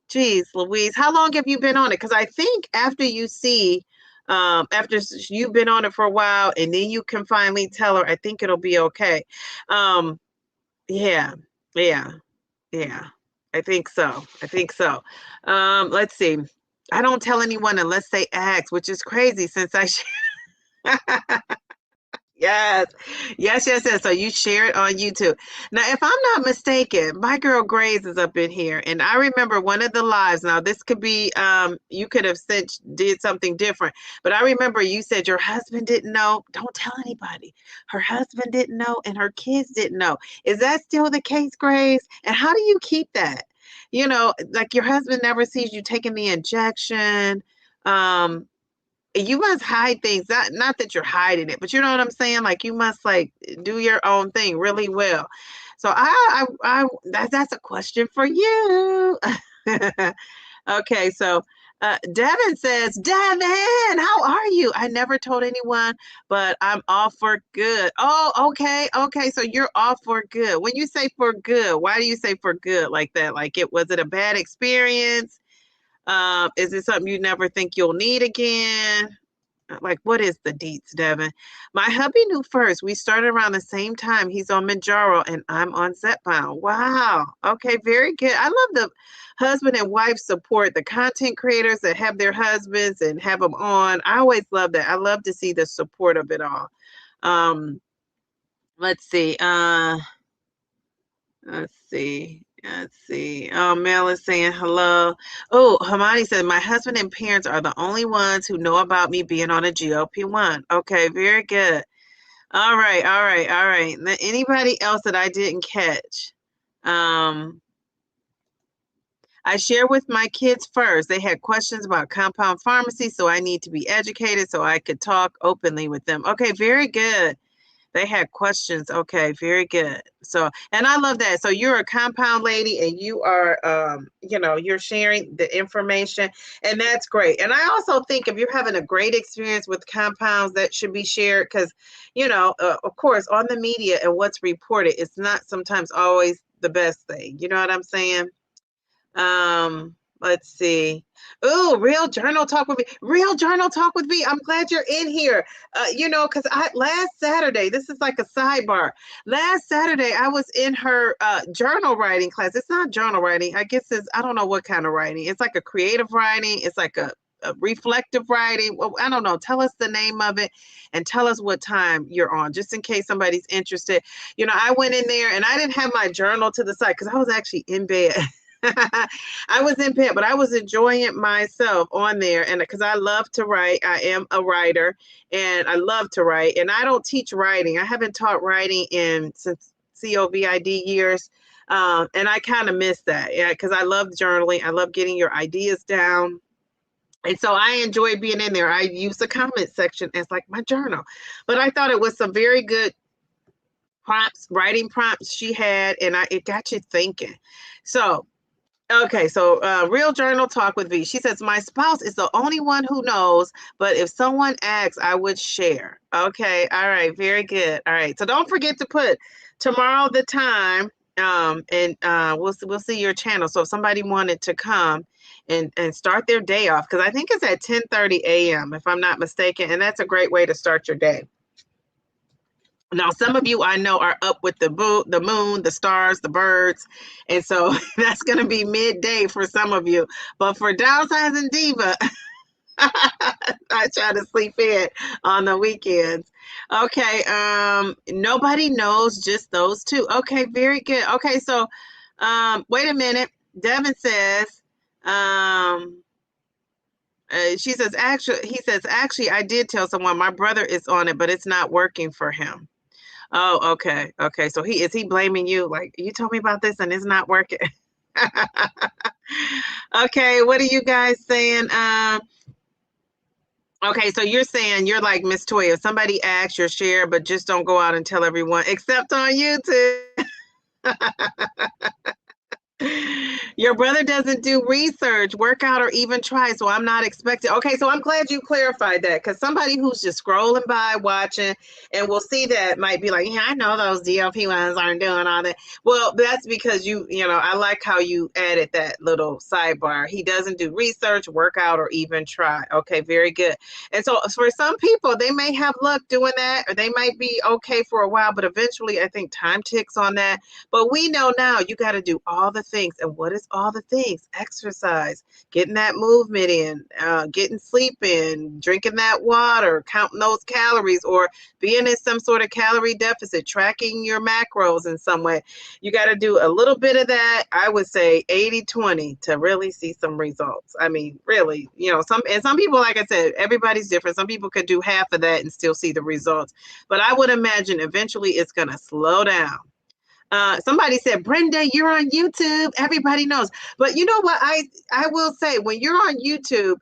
Geez, Louise, how long have you been on it? Because I think after you see after you've been on it for a while, and then you can finally tell her, I think it'll be okay. Yeah, yeah, yeah. I think so. I think so. Let's see. I don't tell anyone unless they ask, which is crazy since I Yes. Yes, yes, yes. So you share it on YouTube. Now, if I'm not mistaken, my girl Grace is up in here. And I remember one of the lives. Now, this could be you could have did something different. But I remember you said your husband didn't know. Don't tell anybody. Her husband didn't know and her kids didn't know. Is that still the case, Grace? And how do you keep that? You know, like your husband never sees you taking the injection. Um, you must hide things. Not that you're hiding it, but you know what I'm saying? Like you must like do your own thing really well. So that's a question for you. Okay, so Devin says, Devin, how are you? I never told anyone, but I'm off for good. Oh, okay, okay. So you're off for good. When you say for good, why do you say for good like that? Like was it a bad experience? Is it something you never think you'll need again? Like, what is the deets, Devin? My hubby knew first. We started around the same time. He's on Mounjaro and I'm on Zepbound. Wow. Okay, very good. I love the husband and wife support, the content creators that have their husbands and have them on. I always love that. I love to see the support of it all. Um, let's see. Let's see. Let's see. Oh, Mel is saying hello. Oh, Hamani said, my husband and parents are the only ones who know about me being on a GLP-1. Okay, very good. All right, all right, all right. Anybody else that I didn't catch? I share with my kids first. They had questions about compound pharmacy, so I need to be educated so I could talk openly with them. Okay, very good. They had questions. Okay, very good. So, and I love that. So you're a compound lady and you are, you know, you're sharing the information and that's great. And I also think if you're having a great experience with compounds, that should be shared because, you know, of course, on the media and what's reported, it's not sometimes always the best thing. You know what I'm saying? Let's see. Oh, Real Journal Talk with me. Real Journal Talk with me. I'm glad you're in here. You know, because last Saturday, this is like a sidebar. Last Saturday, I was in her journal writing class. It's not journal writing. I guess I don't know what kind of writing. It's like a creative writing. It's like a reflective writing. Well, I don't know. Tell us the name of it and tell us what time you're on, just in case somebody's interested. You know, I went in there and I didn't have my journal to the side because I was actually in bed. I was in bed, but I was enjoying it myself on there. And because I love to write, I am a writer and I love to write. And I don't teach writing. I haven't taught writing since COVID years. And I kind of miss that. Yeah, because I love journaling. I love getting your ideas down. And so I enjoy being in there. I use the comment section as like my journal. But I thought it was some very good prompts, writing prompts she had, and it got you thinking. So okay, so Real Journal Talk with V. She says, my spouse is the only one who knows, but if someone asks, I would share. Okay, all right, very good. All right, so don't forget to put tomorrow the time, and we'll see your channel. So if somebody wanted to come and start their day off, because I think it's at 10:30 a.m. if I'm not mistaken, and that's a great way to start your day. Now, some of you I know are up with the moon, the stars, the birds. And so that's going to be midday for some of you. But for Downsizing Diva, I try to sleep in on the weekends. Okay. Nobody knows, just those two. Okay. Very good. Okay. So wait a minute. Devin says, he says, actually, I did tell someone my brother is on it, but it's not working for him. Oh, okay. Okay. So is he blaming you? Like, you told me about this and it's not working. Okay, what are you guys saying? Okay, so you're saying you're like Miss Toya. If somebody asks your share, but just don't go out and tell everyone except on YouTube. Your brother doesn't do research, workout, or even try, so I'm not expecting. Okay, so I'm glad you clarified that, because somebody who's just scrolling by watching and will see that might be like, yeah, I know those GLP-1s aren't doing all that. Well, that's because I like how you added that little sidebar. He doesn't do research, workout, or even try. Okay, very good. And so for some people, they may have luck doing that, or they might be okay for a while, but eventually I think time ticks on that. But we know now you got to do all the things. And what is all the things? Exercise, getting that movement in, getting sleep in, drinking that water, counting those calories, or being in some sort of calorie deficit, tracking your macros in some way. You got to do a little bit of that. I would say 80-20 to really see some results. I mean, really, some people, like I said, everybody's different. Some people could do half of that and still see the results. But I would imagine eventually it's going to slow down. Somebody said, Brenda, you're on YouTube. Everybody knows. But you know what? I will say, when you're on YouTube,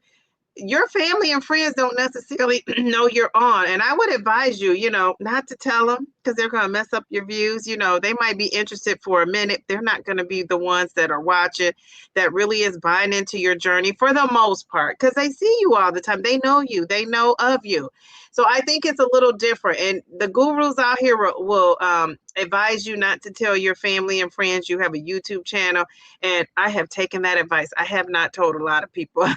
your family and friends don't necessarily know you're on. And I would advise you, not to tell them, because they're going to mess up your views. They might be interested for a minute. They're not going to be the ones that are watching, that really is buying into your journey for the most part, because they see you all the time. They know you. They know of you. So I think it's a little different. And the gurus out here will advise you not to tell your family and friends you have a YouTube channel. And I have taken that advice. I have not told a lot of people.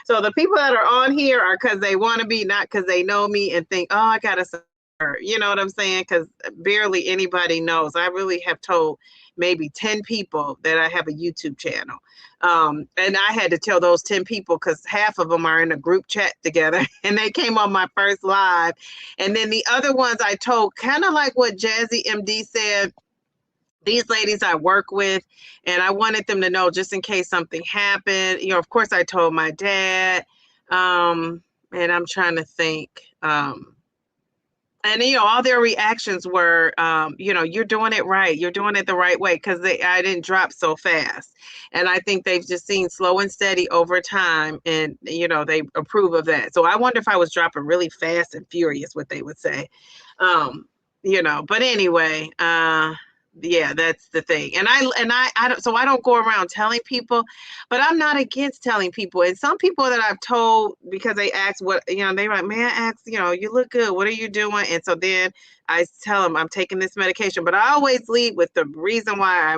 So the people that are on here are because they want to be, not because they know me and think, oh, I got to support her. You know what I'm saying? Because barely anybody knows. I really have told maybe 10 people that I have a YouTube channel. And I had to tell those 10 people because half of them are in a group chat together and they came on my first live. And then the other ones I told, kind of like what Jazzy MD said, these ladies I work with, and I wanted them to know just in case something happened. Of course, I told my dad, and I'm trying to think. And all their reactions were, you're doing it right. You're doing it the right way, because I didn't drop so fast. And I think they've just seen slow and steady over time, and they approve of that. So I wonder if I was dropping really fast and furious, what they would say. But anyway, yeah, that's the thing. And I don't go around telling people, but I'm not against telling people. And some people that I've told, because they ask what, they were like, man, I ask, you look good. What are you doing? And so then I tell them I'm taking this medication, but I always lead with the reason why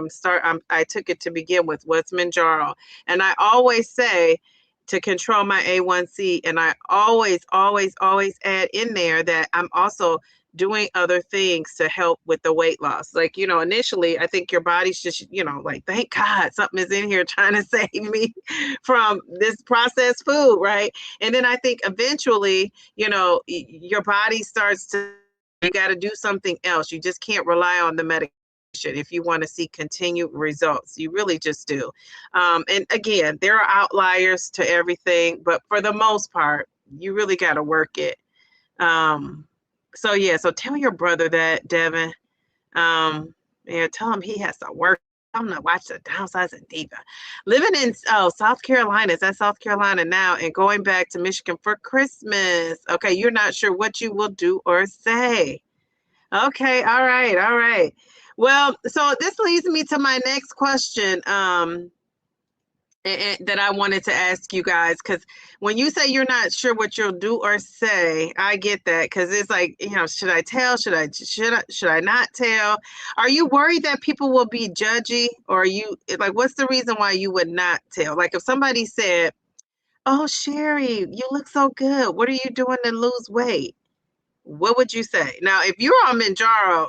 I took it to begin with, what's Mounjaro. And I always say to control my A1C. And I always, always, always add in there that I'm also doing other things to help with the weight loss. Like, initially, I think your body's just, like, thank God something is in here trying to save me from this processed food, right? And then I think eventually, your body starts to, you got to do something else. You just can't rely on the medication if you want to see continued results. You really just do. And again, there are outliers to everything, but for the most part, you really got to work it. So yeah, so tell your brother that, Devin. Tell him he has to work. Tell him to watch the Downsizing Diva. Living in South Carolina, is that South Carolina now, and going back to Michigan for Christmas. Okay, you're not sure what you will do or say. Okay, all right. Well, so this leads me to my next question. That I wanted to ask you guys, because when you say you're not sure what you'll do or say, I get that, because it's like, should I tell? Should I not tell? Are you worried that people will be judgy, or are you like, what's the reason why you would not tell? Like if somebody said, "Oh, Sherry, you look so good. What are you doing to lose weight?" What would you say? Now, if you're on Mounjaro,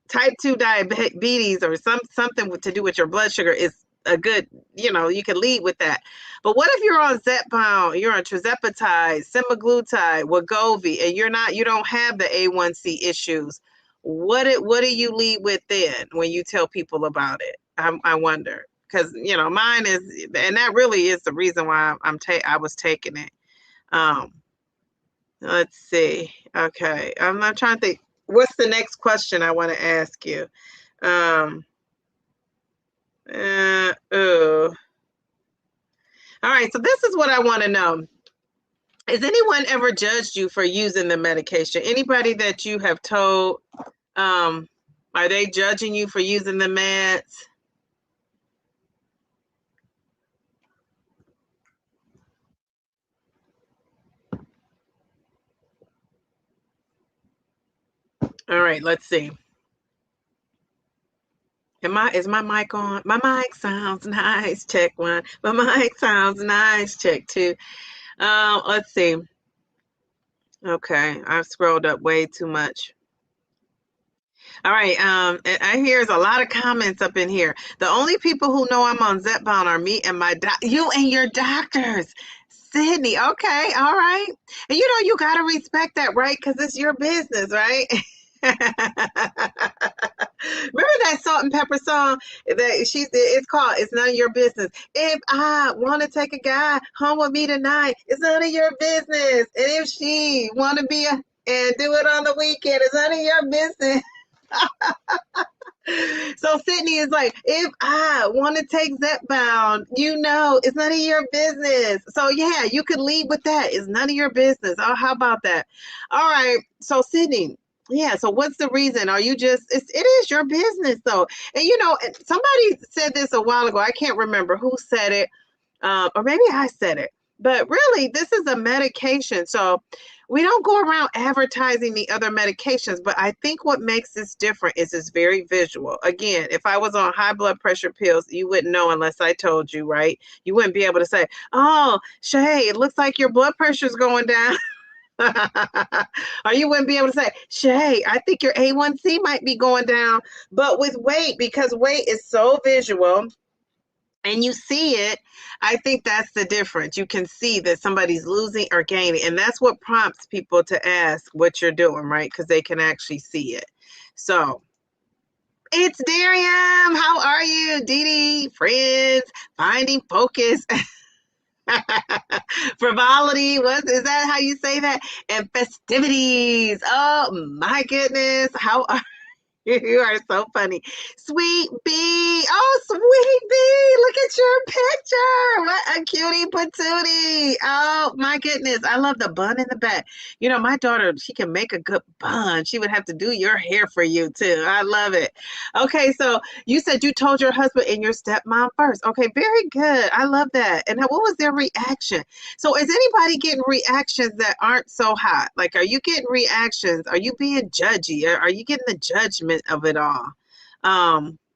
type 2 diabetes or something to do with your blood sugar is a good, you can lead with that. But what if you're on Zepbound, you're on tirzepatide, semaglutide, Wegovy, and you don't have the A1C issues? What do you lead with then when you tell people about it? I wonder, because mine is, and that really is the reason why I was taking it. Let's see. Okay, I'm not trying to think. What's the next question I want to ask you? All right, so this is what I want to know. Has anyone ever judged you for using the medication? Anybody that you have told, are they judging you for using the meds? All right, let's see. Is my mic on? My mic sounds nice. Check one. My mic sounds nice. Check two. Let's see. Okay, I've scrolled up way too much. All right. I hear there's a lot of comments up in here. The only people who know I'm on Zepbound are me and my you and your doctors. Sydney. Okay. All right. And you got to respect that, right? Because it's your business, right? Remember that Salt and Pepper song that it's called "It's None of Your Business." If I want to take a guy home with me tonight, it's none of your business. And if she want to be and do it on the weekend, it's none of your business. So Sydney is like, if I want to take Zepbound, it's none of your business. So yeah, you could lead with that. It's none of your business. Oh, how about that? All right. So Sydney, yeah. So what's the reason? Are you just? It is your business though. And somebody said this a while ago. I can't remember who said it, or maybe I said it. But really, this is a medication. So we don't go around advertising the other medications, but I think what makes this different is it's very visual. Again, if I was on high blood pressure pills, you wouldn't know unless I told you, right? You wouldn't be able to say, oh, Shay, it looks like your blood pressure's going down. Or you wouldn't be able to say, Shay, I think your A1C might be going down. But with weight, because weight is so visual, and you see it, I think that's the difference. You can see that somebody's losing or gaining, and that's what prompts people to ask what you're doing, right? Because they can actually see it. So it's Darium. How are you? Dee Dee, friends, finding focus. Frivolity, is that how you say that? And festivities. Oh my goodness. How are you are so funny. Sweet Bee. Oh, Sweet Bee. Look at your picture. What a cutie patootie. Oh, my goodness. I love the bun in the back. My daughter, she can make a good bun. She would have to do your hair for you, too. I love it. Okay, so you said you told your husband and your stepmom first. Okay, very good. I love that. And what was their reaction? So is anybody getting reactions that aren't so hot? Like, are you getting reactions? Are you being judgy? Are you getting the judgment of it all?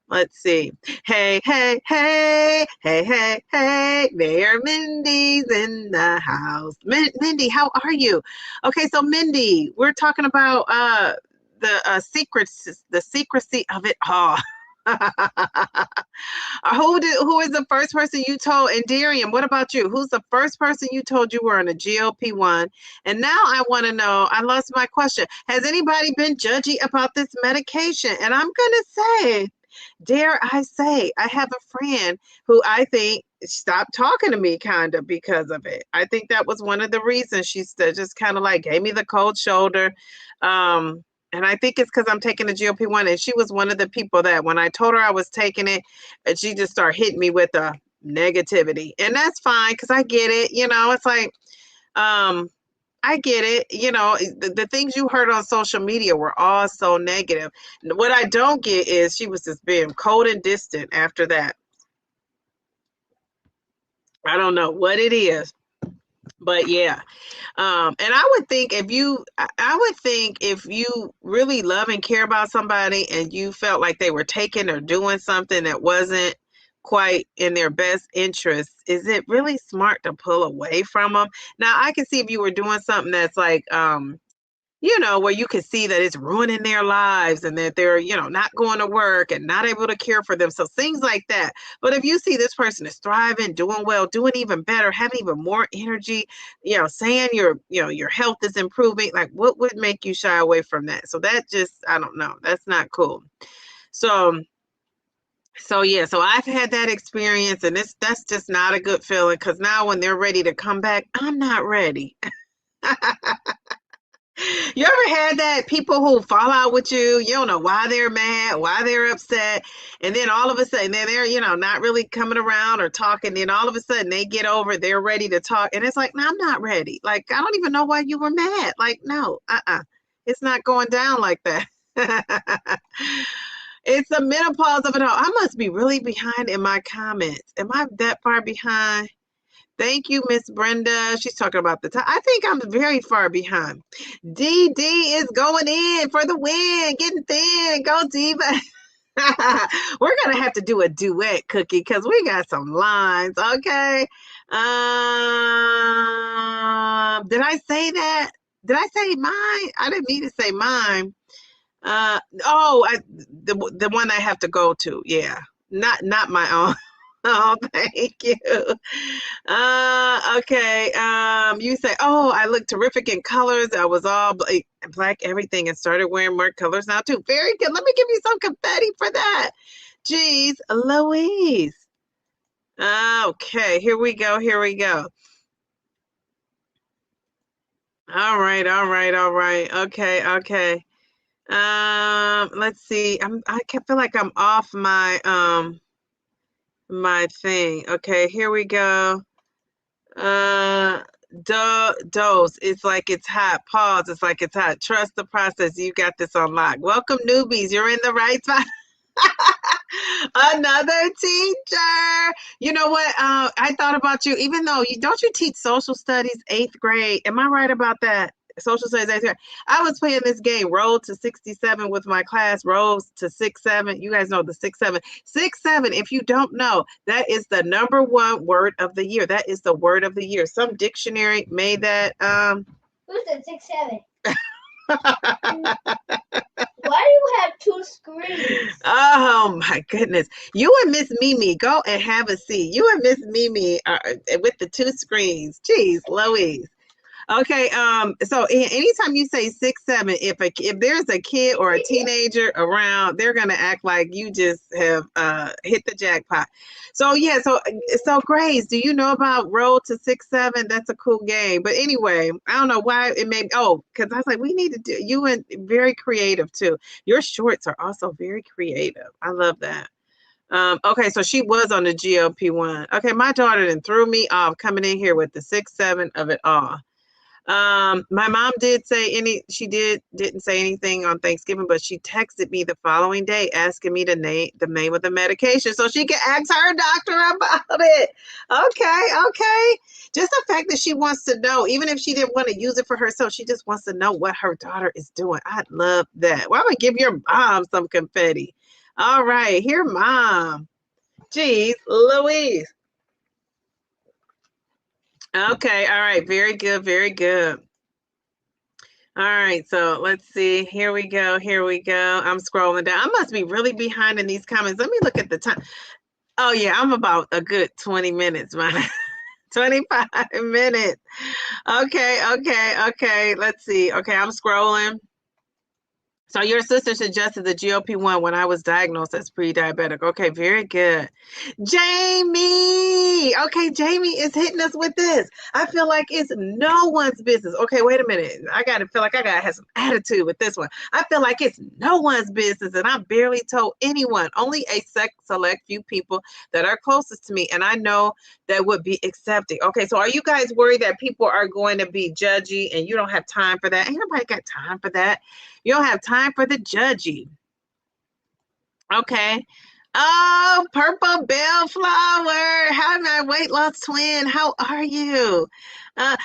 Let's see. Hey, hey, hey, hey, hey, hey, Mayor Mindy's in the house. Mindy, how are you? Okay, so Mindy, we're talking about the secrecy of it all. Who is the first person you told? And Darian, what about you? Who's the first person you told you were on a GLP-1? And now I want to know, I lost my question. Has anybody been judgy about this medication? And I'm going to say, dare I say, I have a friend who I think stopped talking to me kind of because of it. I think that was one of the reasons she just kind of like gave me the cold shoulder. And I think it's because I'm taking the GLP-1, and she was one of the people that when I told her I was taking it, and she just started hitting me with the negativity. And that's fine because I get it. It's like, I get it. The things you heard on social media were all so negative. What I don't get is she was just being cold and distant after that. I don't know what it is. But yeah, and I would think if you really love and care about somebody and you felt like they were taking or doing something that wasn't quite in their best interest, is it really smart to pull away from them? Now, I can see if you were doing something that's like, where you can see that it's ruining their lives and that they're, not going to work and not able to care for themselves, things like that. But if you see this person is thriving, doing well, doing even better, having even more energy, saying your health is improving, like what would make you shy away from that? So that just, I don't know. That's not cool. So yeah, so I've had that experience, and that's just not a good feeling because now when they're ready to come back, I'm not ready. You ever had that? People who fall out with you don't know why they're mad, why they're upset, and then all of a sudden they're not really coming around or talking, then all of a sudden they get over it, they're ready to talk, and it's like, no, I'm not ready. Like, I don't even know why you were mad. Like, no, it's not going down like that. It's the menopause of it all. I must be really behind in my comments. Am I that far behind? Thank you, Miss Brenda. She's talking about the time. I think I'm very far behind. DD is going in for the win. Getting thin. Go Diva. We're going to have to do a duet, Cookie, because we got some lines. Okay. Did I say that? Did I say mine? I didn't mean to say mine. The one I have to go to. Yeah. Not my own. Oh, thank you. Okay. You say, oh, I look terrific in colors. I was all black everything and started wearing more colors now too. Very good. Let me give you some confetti for that. Jeez, Louise. Okay, here we go. Here we go. All right. Okay, okay. Let's see. I feel like I'm off my my thing. Okay, here we go. Dose. It's like it's hot. Pause. It's like it's hot. Trust the process. You got this on lock. Welcome, newbies. You're in the right spot. Another teacher. You know what? I thought about you. Even though don't you teach social studies 8th grade? Am I right about that? Social studies 8th grade. I was playing this game, Roll to 67, with my class. Rolls to 6-7. You guys know the 6-7. 6-7. If you don't know, that is the #1 word of the year. That is the word of the year. Some dictionary made that.
Who said 6-7? Why do you have 2 screens?
Oh my goodness. You and Miss Mimi, go and have a seat. You and Miss Mimi are with the 2 screens. Jeez, Louise. Okay, so anytime you say 6-7, if there's a kid or a teenager around, they're gonna act like you just have hit the jackpot. So yeah, so Grace, do you know about Roll to 6-7? That's a cool game. But anyway, I don't know why it made because I was like, we need to do you, and very creative too. Your shorts are also very creative. I love that. Okay, so she was on the GLP-1. Okay, my daughter then threw me off coming in here with the 6-7 of it all. My mom didn't say anything on Thanksgiving, but she texted me the following day asking me the name of the medication so she could ask her doctor about it. Okay. Just the fact that she wants to know, even if she didn't want to use it for herself, she just wants to know what her daughter is doing. I love that. Well, I'm gonna give your mom some confetti. All right, here, Mom. Jeez, Louise. Okay, all right, very good, very good. All right, so let's see. Here we go. I'm scrolling down. I must be really behind in these comments. Let me look at the time. Oh yeah, I'm about a good 20 minutes, man. 25 minutes. Okay. Let's see. Okay, I'm scrolling. So your sister suggested the GLP-1 when I was diagnosed as pre-diabetic. Okay, very good. Jamie! Okay, Jamie is hitting us with this. I feel like it's no one's business. Okay, wait a minute. I feel like I gotta have some attitude with this one. I feel like it's no one's business, and I barely told anyone. Only a select few people that are closest to me, and I know that would be accepting. Okay, so are you guys worried that people are going to be judgy and you don't have time for that? Ain't nobody got time for that. You don't have time for the judgy. Okay. Oh, Purple Bellflower. Hi, my weight loss twin. How are you?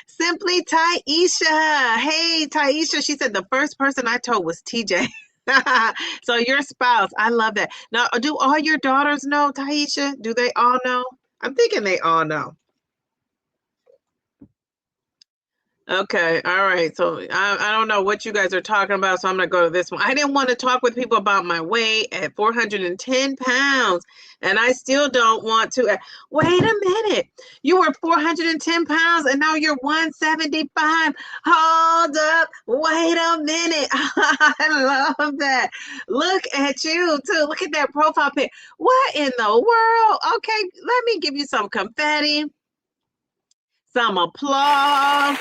Simply Taisha. Hey, Taisha. She said the first person I told was TJ. So your spouse. I love that. Now, do all your daughters know, Taisha? Do they all know? I'm thinking they all know. Okay, all right. So I don't know what you guys are talking about, so I'm gonna go to this one. I didn't want to talk with people about my weight at 410 pounds, and I still don't want to. Wait a minute, you were 410 pounds, and now you're 175. Hold up, wait a minute. I love that. Look at you too. Look at that profile pic. What in the world? Okay, let me give you some confetti, some applause.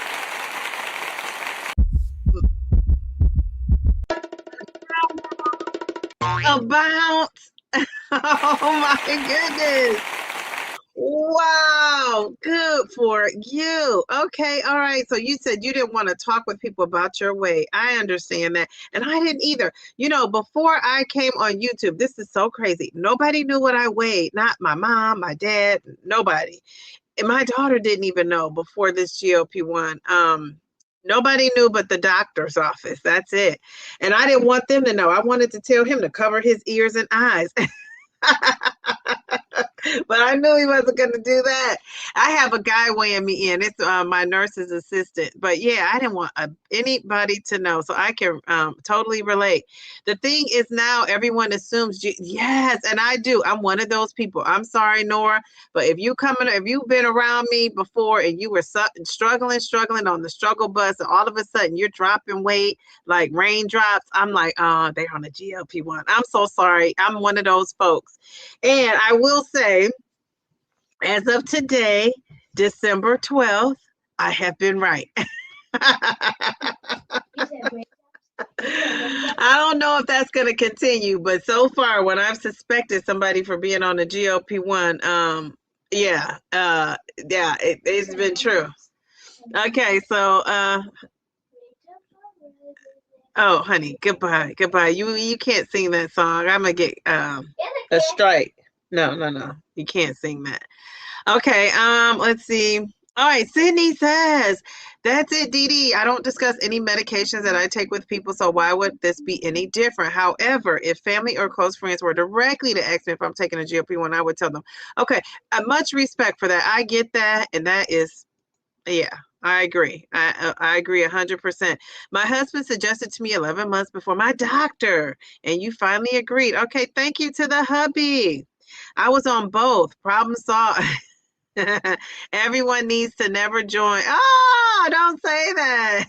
About oh my goodness. Wow, good for you. Okay, all right. So you said you didn't want to talk with people about your weight. I understand that. And I didn't either. You know, before I came on YouTube, this is so crazy. Nobody knew what I weighed. Not my mom, my dad, nobody. my daughter didn't even know before this GLP-1. Nobody knew but the doctor's office. That's it. And I didn't want them to know. I wanted to tell him to cover his ears and eyes. But I knew he wasn't going to do that. I have a guy weighing me in. It's my nurse's assistant. But yeah, I didn't want anybody to know. So I can totally relate. The thing is now everyone assumes, yes, and I do. I'm one of those people. I'm sorry, Nora. But if you've been around me before and you were struggling on the struggle bus, and all of a sudden you're dropping weight like raindrops, I'm like, oh, they're on the GLP-1. I'm so sorry. I'm one of those folks. And I will say, as of today, December 12th, I have been right. I don't know if that's going to continue, but so far, when I've suspected somebody for being on the GLP-1, it's been true. Okay, so, oh, honey, goodbye. You can't sing that song. I'm going to get a strike. No. You can't sing that. Okay, let's see. All right, Sydney says, that's it, Dee Dee. I don't discuss any medications that I take with people, so why would this be any different? However, if family or close friends were directly to ask me if I'm taking a GLP-1, I would tell them. Okay, much respect for that. I get that, and that is, yeah, I agree. I agree 100%. My husband suggested to me 11 months before my doctor, and you finally agreed. Okay, thank you to the hubby. I was on both. Problem solved. Everyone needs to never join. Oh, don't say that.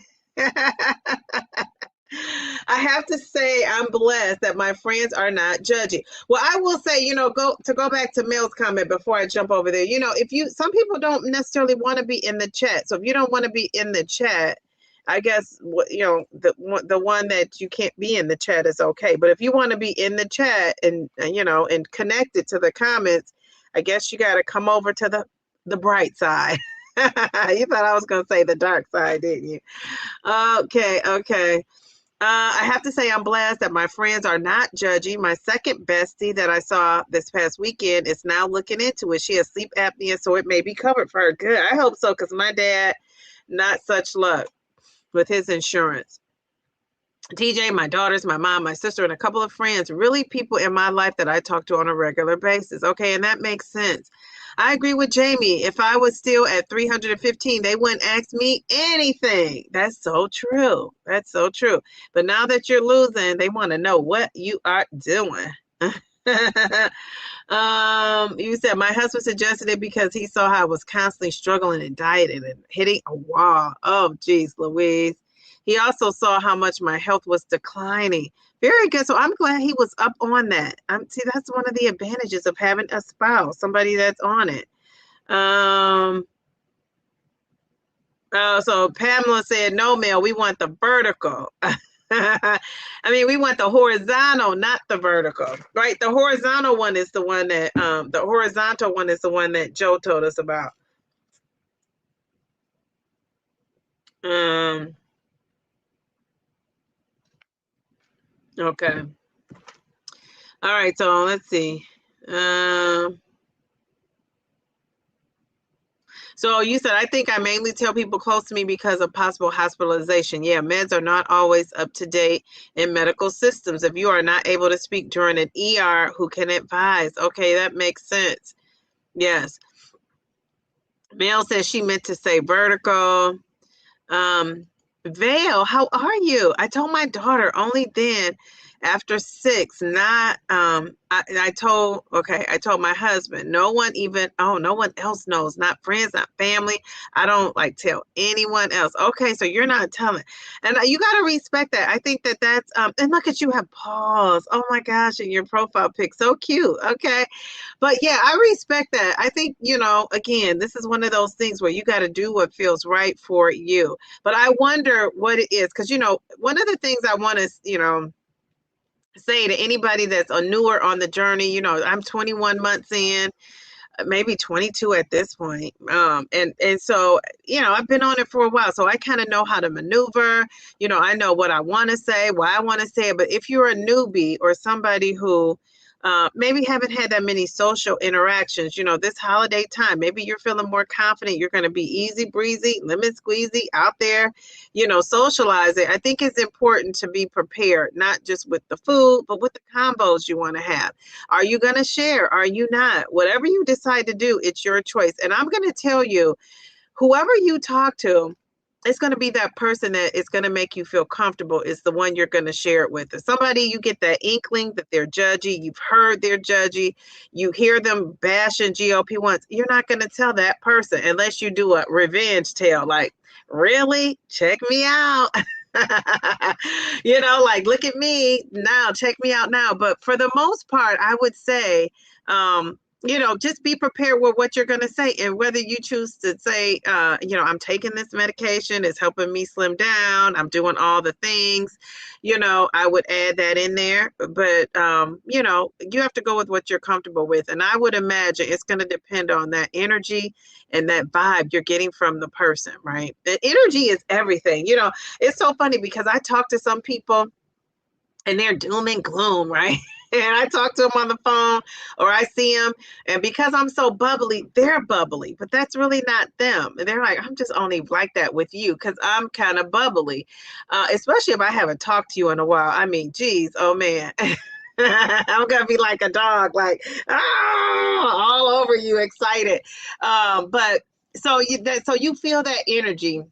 I have to say I'm blessed that my friends are not judgy. Well, I will say, go back to Mel's comment before I jump over there. Some people don't necessarily want to be in the chat. So if you don't want to be in the chat, I guess, the one that you can't be in the chat is okay. But if you want to be in the chat and connected to the comments, I guess you got to come over to the bright side. You thought I was going to say the dark side, didn't you? Okay. I have to say I'm blessed that my friends are not judgy. My second bestie that I saw this past weekend is now looking into it. She has sleep apnea, so it may be covered for her. Good. I hope so, because my dad, not such luck with his insurance. TJ, my daughters, my mom, my sister, and a couple of friends, really people in my life that I talk to on a regular basis. Okay, and that makes sense. I agree with Jamie. If I was still at 315, they wouldn't ask me anything. That's so true. That's so true. But now that you're losing, they want to know what you are doing. You said my husband suggested it because he saw how I was constantly struggling and dieting and hitting a wall. Oh, geez, Louise. He also saw how much my health was declining. Very good. So I'm glad he was up on that. See, that's one of the advantages of having a spouse, somebody that's on it. So Pamela said, no, Mel, we want the vertical. I mean, we want the horizontal, not the vertical, right? The horizontal one is the one that, Joe told us about. Okay. All right, so let's see. So you said, I think I mainly tell people close to me because of possible hospitalization. Yeah, meds are not always up to date in medical systems. If you are not able to speak during an ER, who can advise? Okay, that makes sense. Yes. Mel says she meant to say vertical. Vale, how are you? I told my daughter only then after 6, not, I told my husband, no one else knows, not friends, not family. I don't tell anyone else. Okay. So you're not telling, and you got to respect that. I think that's, and look at you have paws. Oh my gosh. And your profile pic, so cute. Okay. But yeah, I respect that. I think, again, this is one of those things where you got to do what feels right for you. But I wonder what it is. Cause one of the things I want to, say to anybody that's newer on the journey, I'm 21 months in, maybe 22 at this point. And so, I've been on it for a while, so I kind of know how to maneuver. I know what I want to say, why I want to say it. But if you're a newbie or somebody who maybe haven't had that many social interactions. This holiday time, maybe you're feeling more confident. You're going to be easy breezy, lemon squeezy out there, socializing. I think it's important to be prepared, not just with the food, but with the combos you want to have. Are you going to share? Are you not? Whatever you decide to do, it's your choice. And I'm going to tell you, whoever you talk to, it's going to be that person that is going to make you feel comfortable is the one you're going to share it with. If somebody, you get that inkling that they're judgy, you've heard they're judgy, you hear them bashing GLP-1s, you're not going to tell that person unless you do a revenge tale. Like, really? Check me out. Like, look at me now, check me out now. But for the most part, I would say, just be prepared with what you're going to say. And whether you choose to say, I'm taking this medication, it's helping me slim down, I'm doing all the things, I would add that in there. But, you have to go with what you're comfortable with. And I would imagine it's going to depend on that energy and that vibe you're getting from the person, right? The energy is everything. It's so funny because I talk to some people and they're doom and gloom, right? And I talk to them on the phone or I see them, and because I'm so bubbly, they're bubbly, but that's really not them. And they're like, I'm just only like that with you because I'm kind of bubbly, especially if I haven't talked to you in a while. I mean, geez, oh man. I'm going to be like a dog, like, all over you, excited. But so you feel that energy.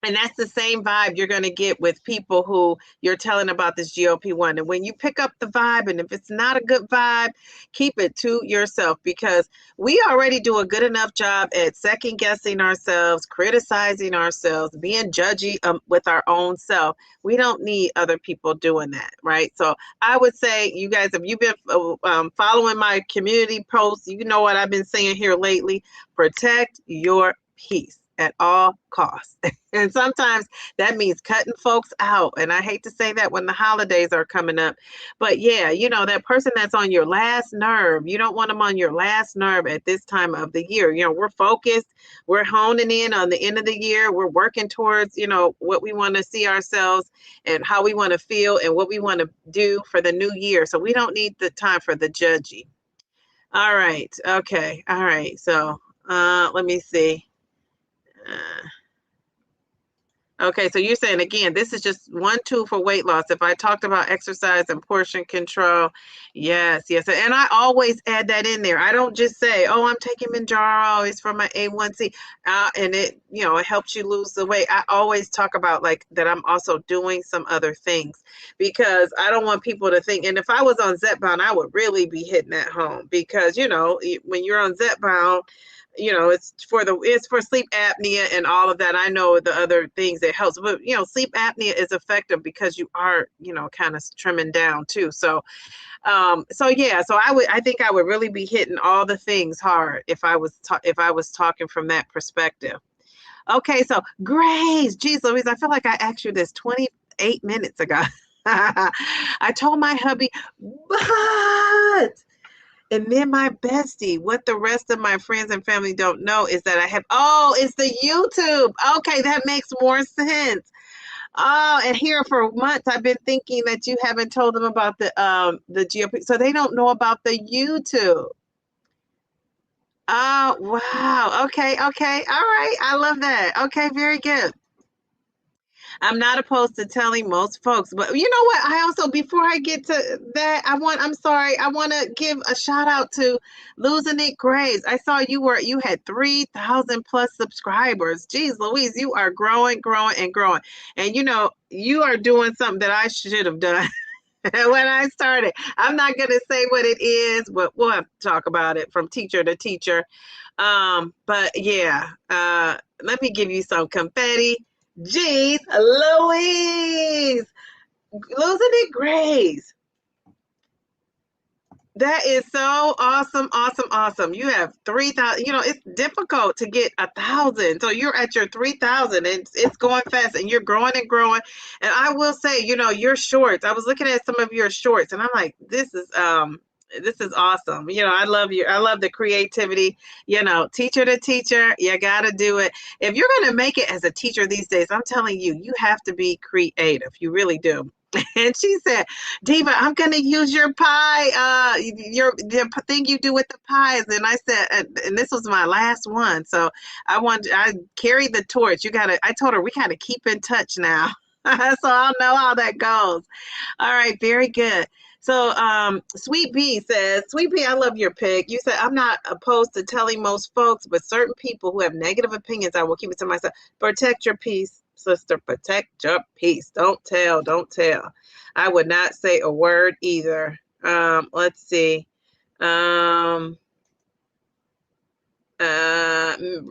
And that's the same vibe you're going to get with people who you're telling about this GLP-1. And when you pick up the vibe, and if it's not a good vibe, keep it to yourself, because we already do a good enough job at second guessing ourselves, criticizing ourselves, being judgy with our own self. We don't need other people doing that, right? So I would say, you guys, if you've been following my community posts, you know what I've been saying here lately: protect your peace at all costs. And sometimes that means cutting folks out. And I hate to say that when the holidays are coming up, but yeah, that person that's on your last nerve, you don't want them on your last nerve at this time of the year. We're focused, we're honing in on the end of the year, we're working towards, what we want to see ourselves and how we want to feel and what we want to do for the new year. So we don't need the time for the judgy. All right. Okay. All right. So let me see. Okay, so you're saying, again, this is just one tool for weight loss. If I talked about exercise and portion control, yes. And I always add that in there. I don't just say, oh, I'm taking Mounjaro, it's for my A1C, and it, it helps you lose the weight. I always talk about like that I'm also doing some other things, because I don't want people to think, and if I was on Zepbound, I would really be hitting that home, because, when you're on Zepbound, it's for sleep apnea and all of that. I know the other things that helps, but sleep apnea is effective because you are, kind of trimming down too. So I think I would really be hitting all the things hard if I was talking from that perspective. Okay, so Grace, geez Louise, I feel like I asked you this 28 minutes ago. I told my hubby, but. And then my bestie, what the rest of my friends and family don't know is that I have, it's the YouTube. Okay, that makes more sense. Oh, and here for months, I've been thinking that you haven't told them about the GLP, so they don't know about the YouTube. Oh, wow. Okay. All right. I love that. Okay, very good. I'm not opposed to telling most folks, but you know what? I also, before I get to that, I want to give a shout out to Losing It Graves. I saw you had 3,000 plus subscribers. Geez Louise, you are growing. And you are doing something that I should have done when I started. I'm not going to say what it is, but we'll have to talk about it from teacher to teacher. But yeah, let me give you some confetti. Jeez Louise, Losing It Grace. That is so awesome. You have 3,000. It's difficult to get 1,000. So you're at your 3,000, and it's going fast, and you're growing and growing. And I will say, your shorts. I was looking at some of your shorts, and I'm like, this is awesome. I love you. I love the creativity, teacher to teacher. You got to do it. If you're going to make it as a teacher these days, I'm telling you, you have to be creative. You really do. And she said, Diva, I'm going to use your pie, the thing you do with the pies. And I said, and this was my last one. So I carried the torch. I told her we got to keep in touch now. So I'll know how that goes. All right. Very good. So, Sweet Bee says, Sweet Bee, I love your pick. You said, I'm not opposed to telling most folks, but certain people who have negative opinions, I will keep it to myself. Protect your peace, sister. Protect your peace. Don't tell. Don't tell. I would not say a word either. Let's see.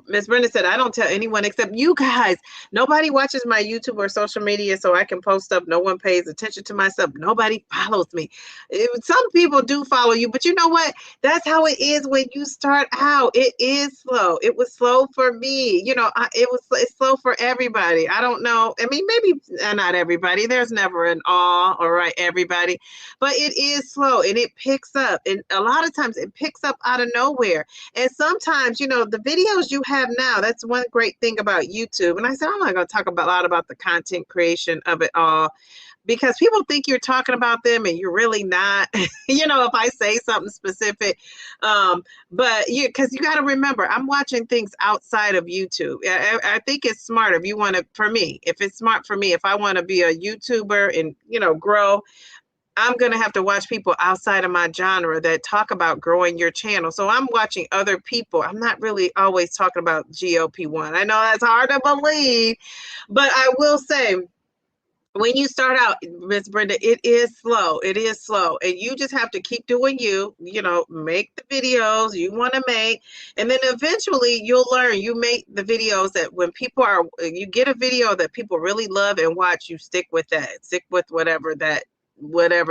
Miss Brenda said, I don't tell anyone except you guys. Nobody watches my YouTube or social media, so I can post stuff. No one pays attention to my stuff. Nobody follows me. Some people do follow you, but you know what? That's how it is when you start out. It is slow. It was slow for me. You know, it's slow for everybody. I don't know. I mean, maybe not everybody. There's never an all right, everybody, but it is slow and it picks up. And a lot of times it picks up out of nowhere. And sometimes, you know, the videos you have now, that's one great thing about YouTube. And I said, I'm not going to talk a lot about the content creation of it all, because people think you're talking about them and you're really not, you know, if I say something specific. But because you got to remember, I'm watching things outside of YouTube. I think it's smart if you want to, for me, if it's smart for me, if I want to be a YouTuber and, you know, grow, I'm going to have to watch people outside of my genre that talk about growing your channel. So I'm watching other people. I'm not really always talking about GLP-1. I know that's hard to believe, but I will say, when you start out, Miss Brenda, it is slow. It is slow. And you just have to keep doing you know, make the videos you want to make. And then eventually you'll learn. You make the videos that when you get a video that people really love and watch, you stick with that. Stick with whatever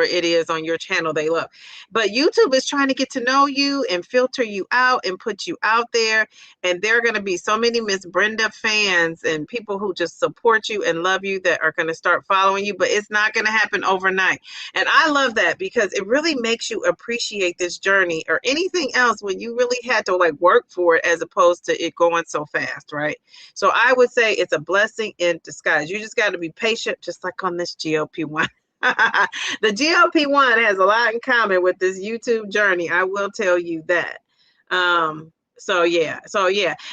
it is on your channel they love. But YouTube is trying to get to know you and filter you out and put you out there. And there are going to be so many Miss Brenda fans and people who just support you and love you that are going to start following you, but it's not going to happen overnight. And I love that because it really makes you appreciate this journey or anything else when you really had to like work for it, as opposed to it going so fast, right? So I would say it's a blessing in disguise. You just got to be patient, just like on this GLP-1. The GLP-1 has a lot in common with this YouTube journey. I will tell you that. So yeah.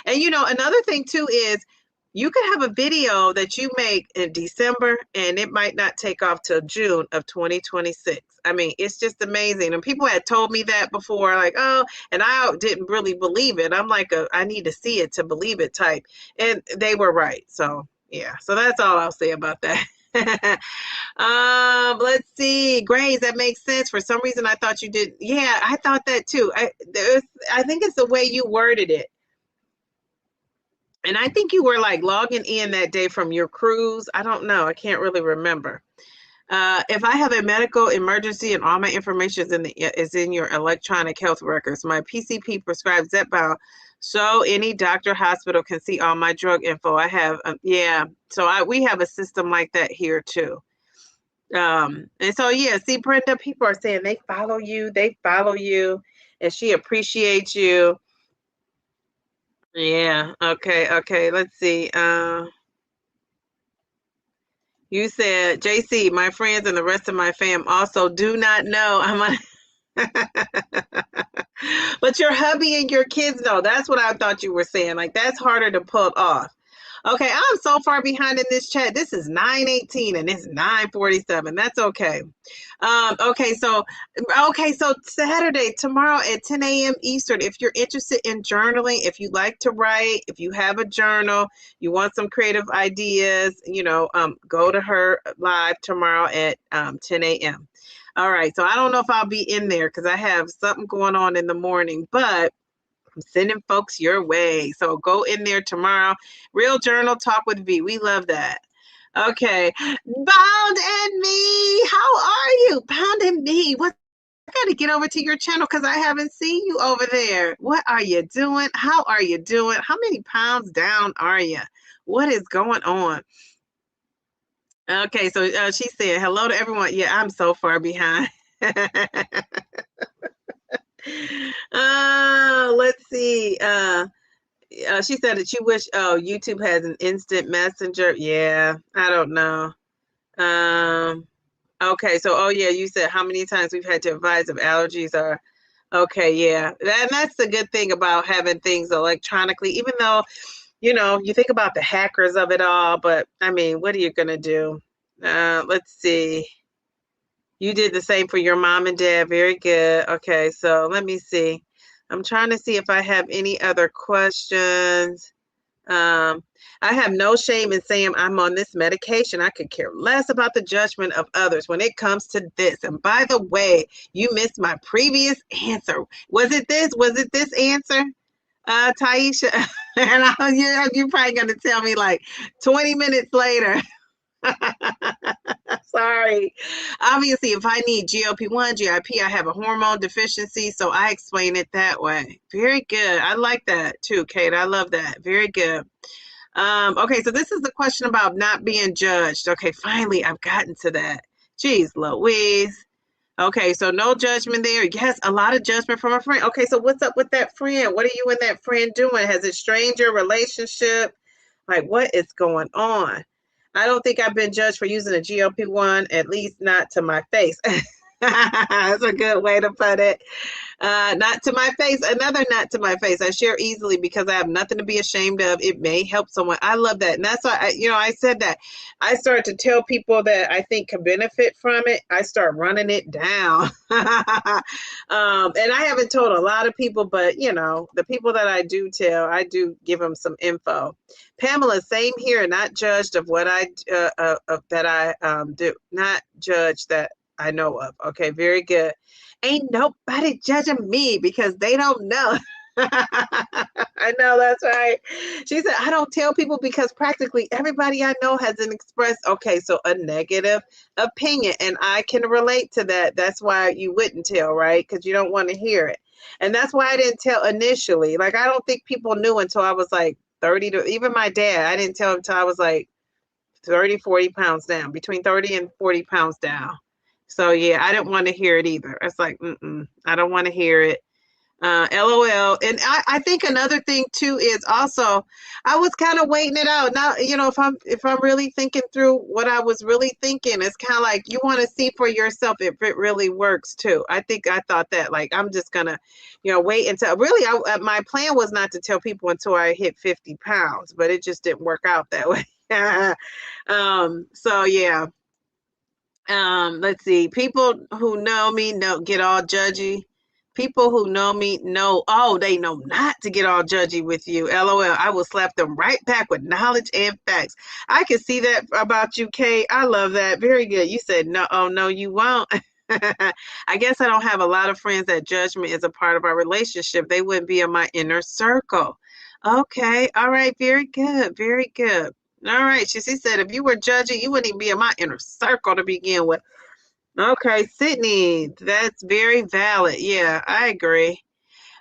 And you know, another thing too is you could have a video that you make in December and it might not take off till June of 2026. I mean, it's just amazing. And people had told me that before, like, oh, and I didn't really believe it. I'm like, I need to see it to believe it type. And they were right. So yeah, so that's all I'll say about that. Let's see. Grace, that makes sense. For some reason, I thought you did. Yeah, I thought that too. I think it's the way you worded it. And I think you were like logging in that day from your cruise. I don't know. I can't really remember. If I have a medical emergency and all my information is in your electronic health records, my PCP prescribed Zepbound, so any doctor, hospital can see all my drug info. I have, yeah. So we have a system like that here too. And so, yeah, see, Brenda, people are saying they follow you, and she appreciates you. Yeah. Okay. Let's see. You said, JC, my friends and the rest of my fam also do not know I'm on. But your hubby and your kids know. That's what I thought you were saying. Like, that's harder to pull off. Okay, I'm so far behind in this chat. This is 9:18 and it's 9:47. That's okay. Okay, so Saturday, tomorrow at 10 a.m. Eastern, if you're interested in journaling, if you like to write, if you have a journal, you want some creative ideas, you know, go to her live tomorrow at 10 a.m. All right, so I don't know if I'll be in there because I have something going on in the morning, but I'm sending folks your way. So go in there tomorrow. Real Journal Talk with V. We love that. Okay. Bound and Me. How are you? Bound and Me. I got to get over to your channel because I haven't seen you over there. What are you doing? How are you doing? How many pounds down are you? What is going on? Okay. So she said, hello to everyone. Yeah, I'm so far behind. Let's see. She said that you wish, YouTube has an instant messenger. Yeah, I don't know. Okay, so oh yeah, you said how many times we've had to advise if allergies are okay, yeah. And that's the good thing about having things electronically, even though, you think about the hackers of it all, but I mean, what are you gonna do? Let's see. You did the same for your mom and dad. Very good. Okay, so let me see. I'm trying to see if I have any other questions. Um, I have no shame in saying I'm on this medication. I could care less about the judgment of others when it comes to this. And by the way, you missed my previous answer. Was it this? Was it this answer, Taisha? And you're probably going to tell me like 20 minutes later. Sorry. Obviously, if I need GLP-1, GIP, I have a hormone deficiency, so I explain it that way. Very good. I like that too, Kate. I love that. Very good. Okay, so this is the question about not being judged. Okay, finally, I've gotten to that. Jeez Louise. Okay, so no judgment there. Yes, a lot of judgment from a friend. Okay, so what's up with that friend? What are you and that friend doing? Has it strained your relationship? Like, what is going on? I don't think I've been judged for using a GLP-1, at least not to my face. That's a good way to put it. Not to my face. Another not to my face. I share easily because I have nothing to be ashamed of. It may help someone. I love that. And that's why I said that. I started to tell people that I think can benefit from it. I start running it down. And I haven't told a lot of people, but the people that I do tell, I do give them some info. Pamela, same here. Not judged of what I do. Not judged that I know of. Okay, very good. Ain't nobody judging me because they don't know. I know, that's right. She said, I don't tell people because practically everybody I know has an expressed, okay, so a negative opinion. And I can relate to that. That's why you wouldn't tell, right? Because you don't want to hear it. And that's why I didn't tell initially. Like, I don't think people knew until I was like 30 to, even my dad, I didn't tell him until I was like 30, 40 pounds down, between 30 and 40 pounds down. So yeah, I didn't want to hear it either. It's like, I don't want to hear it. LOL. And I think another thing too is also I was kind of waiting it out. Now, if I'm really thinking through what I was really thinking, it's kind of like you want to see for yourself if it really works too. I think I thought that like I'm just gonna, wait until really my plan was not to tell people until I hit 50 pounds, but it just didn't work out that way. So yeah. Let's see. People who know me get all judgy. People who know me they know not to get all judgy with you. LOL. I will slap them right back with knowledge and facts. I can see that about you, Kay. I love that. Very good. You said no. Oh, no, you won't. I guess I don't have a lot of friends that judgment is a part of our relationship. They wouldn't be in my inner circle. Okay. All right. Very good. Very good. All right. She said, if you were judging, you wouldn't even be in my inner circle to begin with. Okay, Sydney, that's very valid. Yeah, I agree.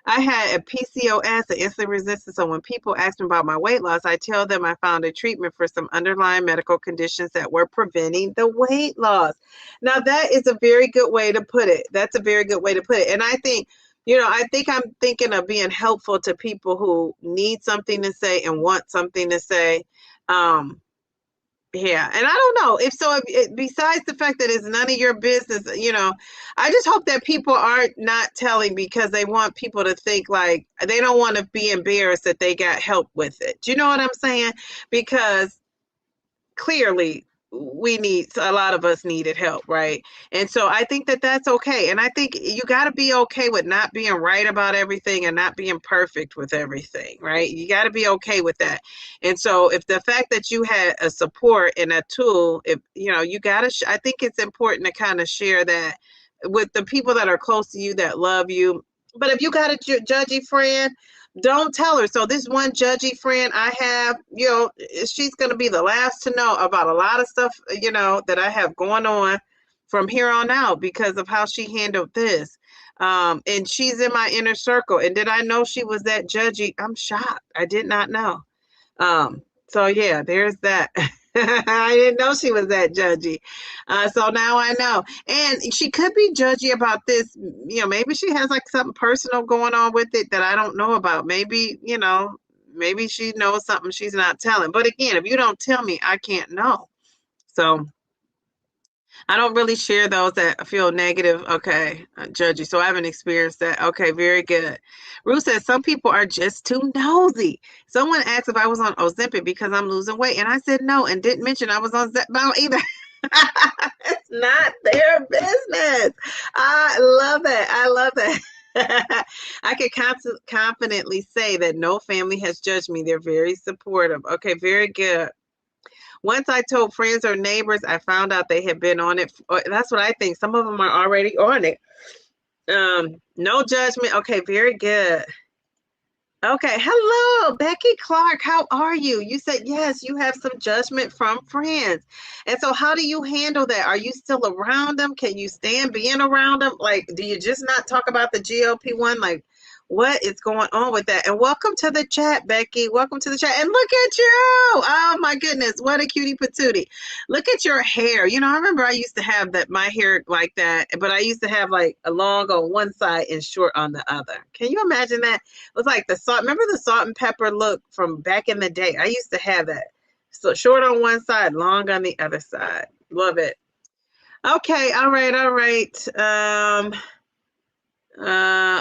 I had a PCOS, an insulin resistance. So when people ask me about my weight loss, I tell them I found a treatment for some underlying medical conditions that were preventing the weight loss. Now, that is a very good way to put it. That's a very good way to put it. And I think, I'm thinking of being helpful to people who need something to say and want something to say. Yeah, and I don't know if besides the fact that it's none of your business, I just hope that people aren't not telling because they want people to think like they don't want to be embarrassed that they got help with it. Do you know what I'm saying? Because clearly a lot of us needed help, right? And so I think that that's okay. And I think you got to be okay with not being right about everything and not being perfect with everything, right? You got to be okay with that. And so if the fact that you had a support and a tool, if you got to, I think it's important to kind of share that with the people that are close to you that love you. But if you got a judgy friend, don't tell her. So this one judgy friend I have, she's going to be the last to know about a lot of stuff, that I have going on from here on out because of how she handled this. And she's in my inner circle. And did I know she was that judgy? I'm shocked. I did not know. So yeah, there's that. I didn't know she was that judgy. So now I know. And she could be judgy about this. Maybe she has like something personal going on with it that I don't know about. Maybe, maybe she knows something she's not telling. But again, if you don't tell me, I can't know. So I don't really share those that feel negative. Okay, judgy. So I haven't experienced that. Okay, very good. Ruth says some people are just too nosy. Someone asked if I was on Ozempic because I'm losing weight, and I said no, and didn't mention I was on Zepbound either. It's not their business. I love that. I love that. I can confidently say that no family has judged me. They're very supportive. Okay, very good. Once I told friends or neighbors, I found out they had been on it. That's what I think. Some of them are already on it. No judgment. Okay, very good. Okay, hello, Becky Clark. How are you? You said yes, you have some judgment from friends. And so how do you handle that? Are you still around them? Can you stand being around them? Like, do you just not talk about the GLP-1? Like, what is going on with that? And welcome to the chat, Becky. Welcome to the chat. And look at you. Oh my goodness, what a cutie patootie. Look at your hair. You know, I remember I used to have that my hair like that, but I used to have like a long on one side and short on the other. Can you imagine that? It was like the salt. Remember the salt and pepper look from back in the day? I used to have that. So short on one side, long on the other side. Love it. Okay, all right, all right.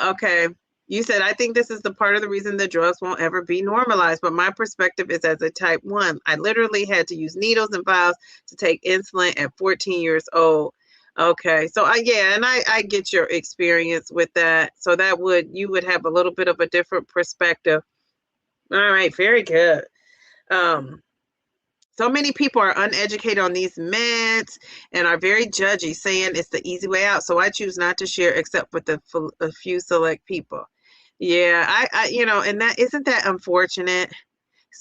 Okay. You said, I think this is the part of the reason the drugs won't ever be normalized. But my perspective is as a type 1. I literally had to use needles and vials to take insulin at 14 years old. Okay. So yeah, and I get your experience with that. So that you would have a little bit of a different perspective. All right. Very good. So many people are uneducated on these meds and are very judgy, saying it's the easy way out. So I choose not to share except with a few select people. Yeah, and that isn't that unfortunate.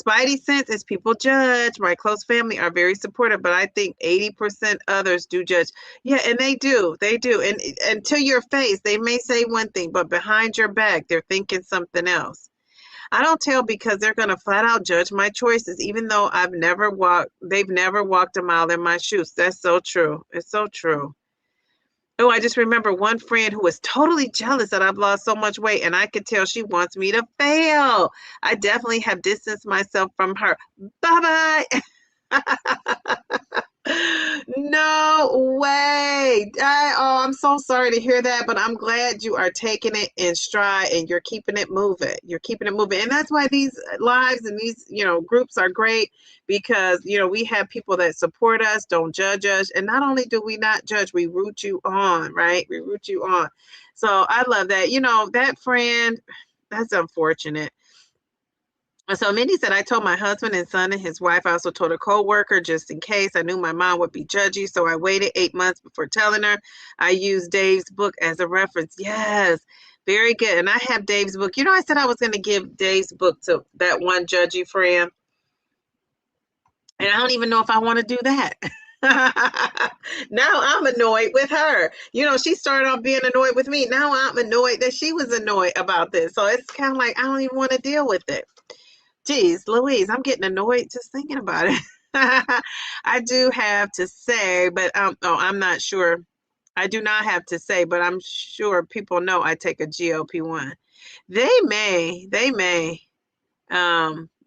Spidey sense is people judge. My close family are very supportive, but I think 80% others do judge. Yeah, and they do. They do. And to your face, they may say one thing, but behind your back, they're thinking something else. I don't tell because they're going to flat out judge my choices, even though they've never walked a mile in my shoes. That's so true. It's so true. Oh, I just remember one friend who was totally jealous that I've lost so much weight, and I could tell she wants me to fail. I definitely have distanced myself from her. Bye-bye. No way. I'm so sorry to hear that, but I'm glad you are taking it in stride and you're keeping it moving. You're keeping it moving. And that's why these lives and these, groups are great because, we have people that support us, don't judge us. And not only do we not judge, we root you on, right? We root you on. So I love that. That friend, that's unfortunate. So Mindy said, I told my husband and son and his wife. I also told a co-worker just in case. I knew my mom would be judgy, so I waited 8 months before telling her. I used Dave's book as a reference. Yes, very good. And I have Dave's book. I said I was going to give Dave's book to that one judgy friend. And I don't even know if I want to do that. Now I'm annoyed with her. She started off being annoyed with me. Now I'm annoyed that she was annoyed about this. So it's kind of like I don't even want to deal with it. Geez, Louise, I'm getting annoyed just thinking about it. I do have to say, but I'm not sure. I do not have to say, but I'm sure people know I take a GLP-1. They may.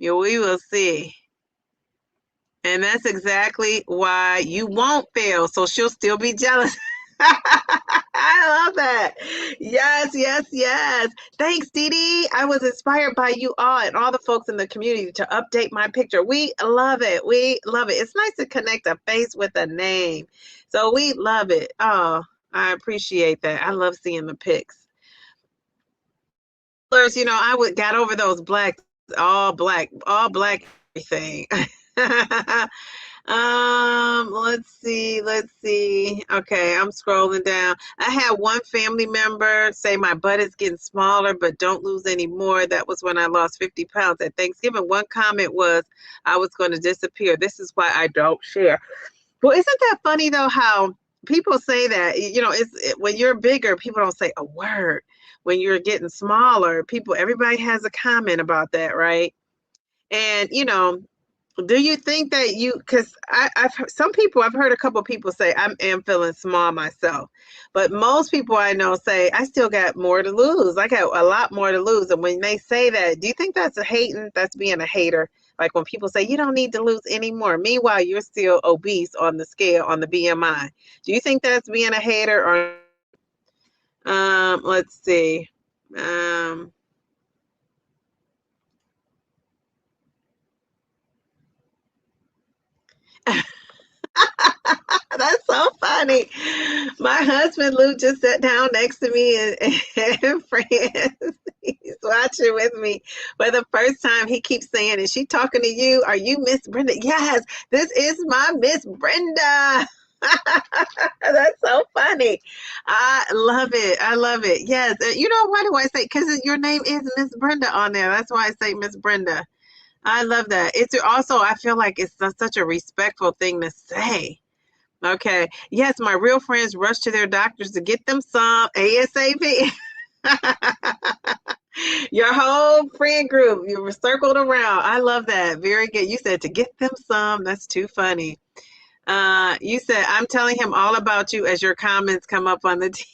We will see. And that's exactly why you won't fail. So she'll still be jealous. I love that. Yes. Thanks, Dee Dee. I was inspired by you all and all the folks in the community to update my picture. We love it. It's nice to connect a face with a name. So we love it. Oh, I appreciate that. I love seeing the pics. I got over those all black everything. Let's see. Okay, I'm scrolling down. I had one family member say my butt is getting smaller, but don't lose any more. That was when I lost 50 pounds at Thanksgiving. One comment was I was going to disappear. This is why I don't share. Well, isn't that funny though, how people say that, when you're bigger, people don't say a word. When you're getting smaller, everybody has a comment about that, right? And, do you think that because I've heard a couple people say I am feeling small myself, but most people I know say I still got more to lose. I got a lot more to lose. And when they say that, do you think that's that's being a hater? Like when people say you don't need to lose any more. Meanwhile, you're still obese on the scale on the BMI. Do you think that's being a hater or let's see. That's so funny. My husband Luke just sat down next to me and friends. He's watching with me for the first time. He keeps saying, "Is she talking to you? Are you Miss Brenda?" Yes, this is my Miss Brenda. That's so funny. I love it. I love it. Yes. You know, why do I say? Because your name is Miss Brenda on there. That's why I say Miss Brenda. I love that. It's also, I feel like it's such a respectful thing to say. Okay. Yes, my real friends rush to their doctors to get them some ASAP. Your whole friend group, you were circled around. I love that. Very good. You said to get them some. That's too funny. You said, I'm telling him all about you as your comments come up on the TV.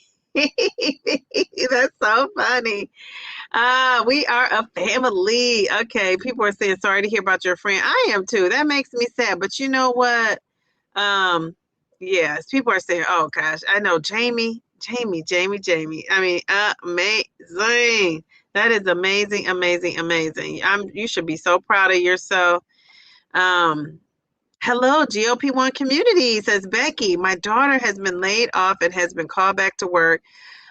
That's so funny. We are a family. Okay. People are saying, sorry to hear about your friend. I am too. That makes me sad. But you know what? Yes, people are saying, oh gosh, I know Jamie. I mean, amazing. That is amazing, amazing, amazing. You should be so proud of yourself. Hello, GLP-1 community, says Becky. My daughter has been laid off and has been called back to work.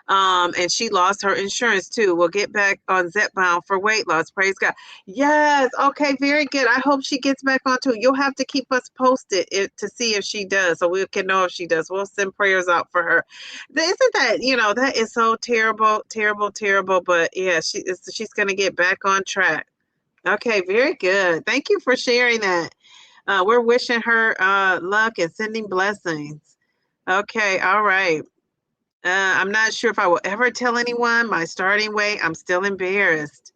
And she lost her insurance too. We'll get back on Zepbound for weight loss. Praise God. Yes. Okay. Very good. I hope she gets back onto it. You'll have to keep us posted to see if she does, so we can know if she does. We'll send prayers out for her. Isn't that, that is so terrible, terrible, terrible. But yeah, she's going to get back on track. Okay. Very good. Thank you for sharing that. We're wishing her luck and sending blessings. Okay. All right. I'm not sure if I will ever tell anyone my starting weight. I'm still embarrassed.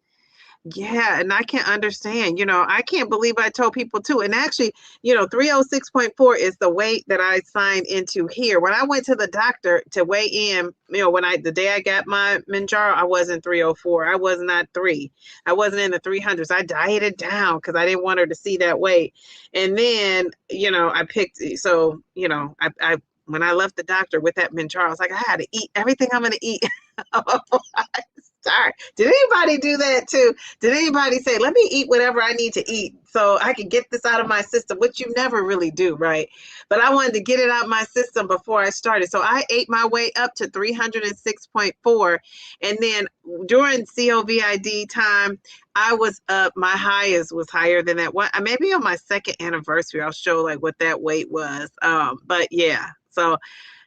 Yeah, and I can't understand. I can't believe I told people too. And actually, 306.4 is the weight that I signed into here. When I went to the doctor to weigh in, the day I got my Mounjaro, I wasn't 304. I was not 3. I wasn't in the 300s. I dieted down because I didn't want her to see that weight. And then, I picked, so, I when I left the doctor with that Mounjaro, I was like, I had to eat everything I'm going to eat. Oh, sorry. Did anybody do that too? Did anybody say, let me eat whatever I need to eat so I can get this out of my system, which you never really do, right? But I wanted to get it out of my system before I started. So I ate my way up to 306.4. And then during COVID time, I was up, my highest was higher than that one. Maybe on my second anniversary, I'll show like what that weight was. But yeah, so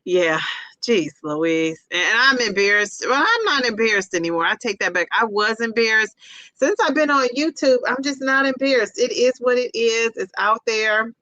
yeah. Jeez, Louise. And I'm embarrassed. Well, I'm not embarrassed anymore. I take that back. I was embarrassed. Since I've been on YouTube, I'm just not embarrassed. It is what it is. It's out there.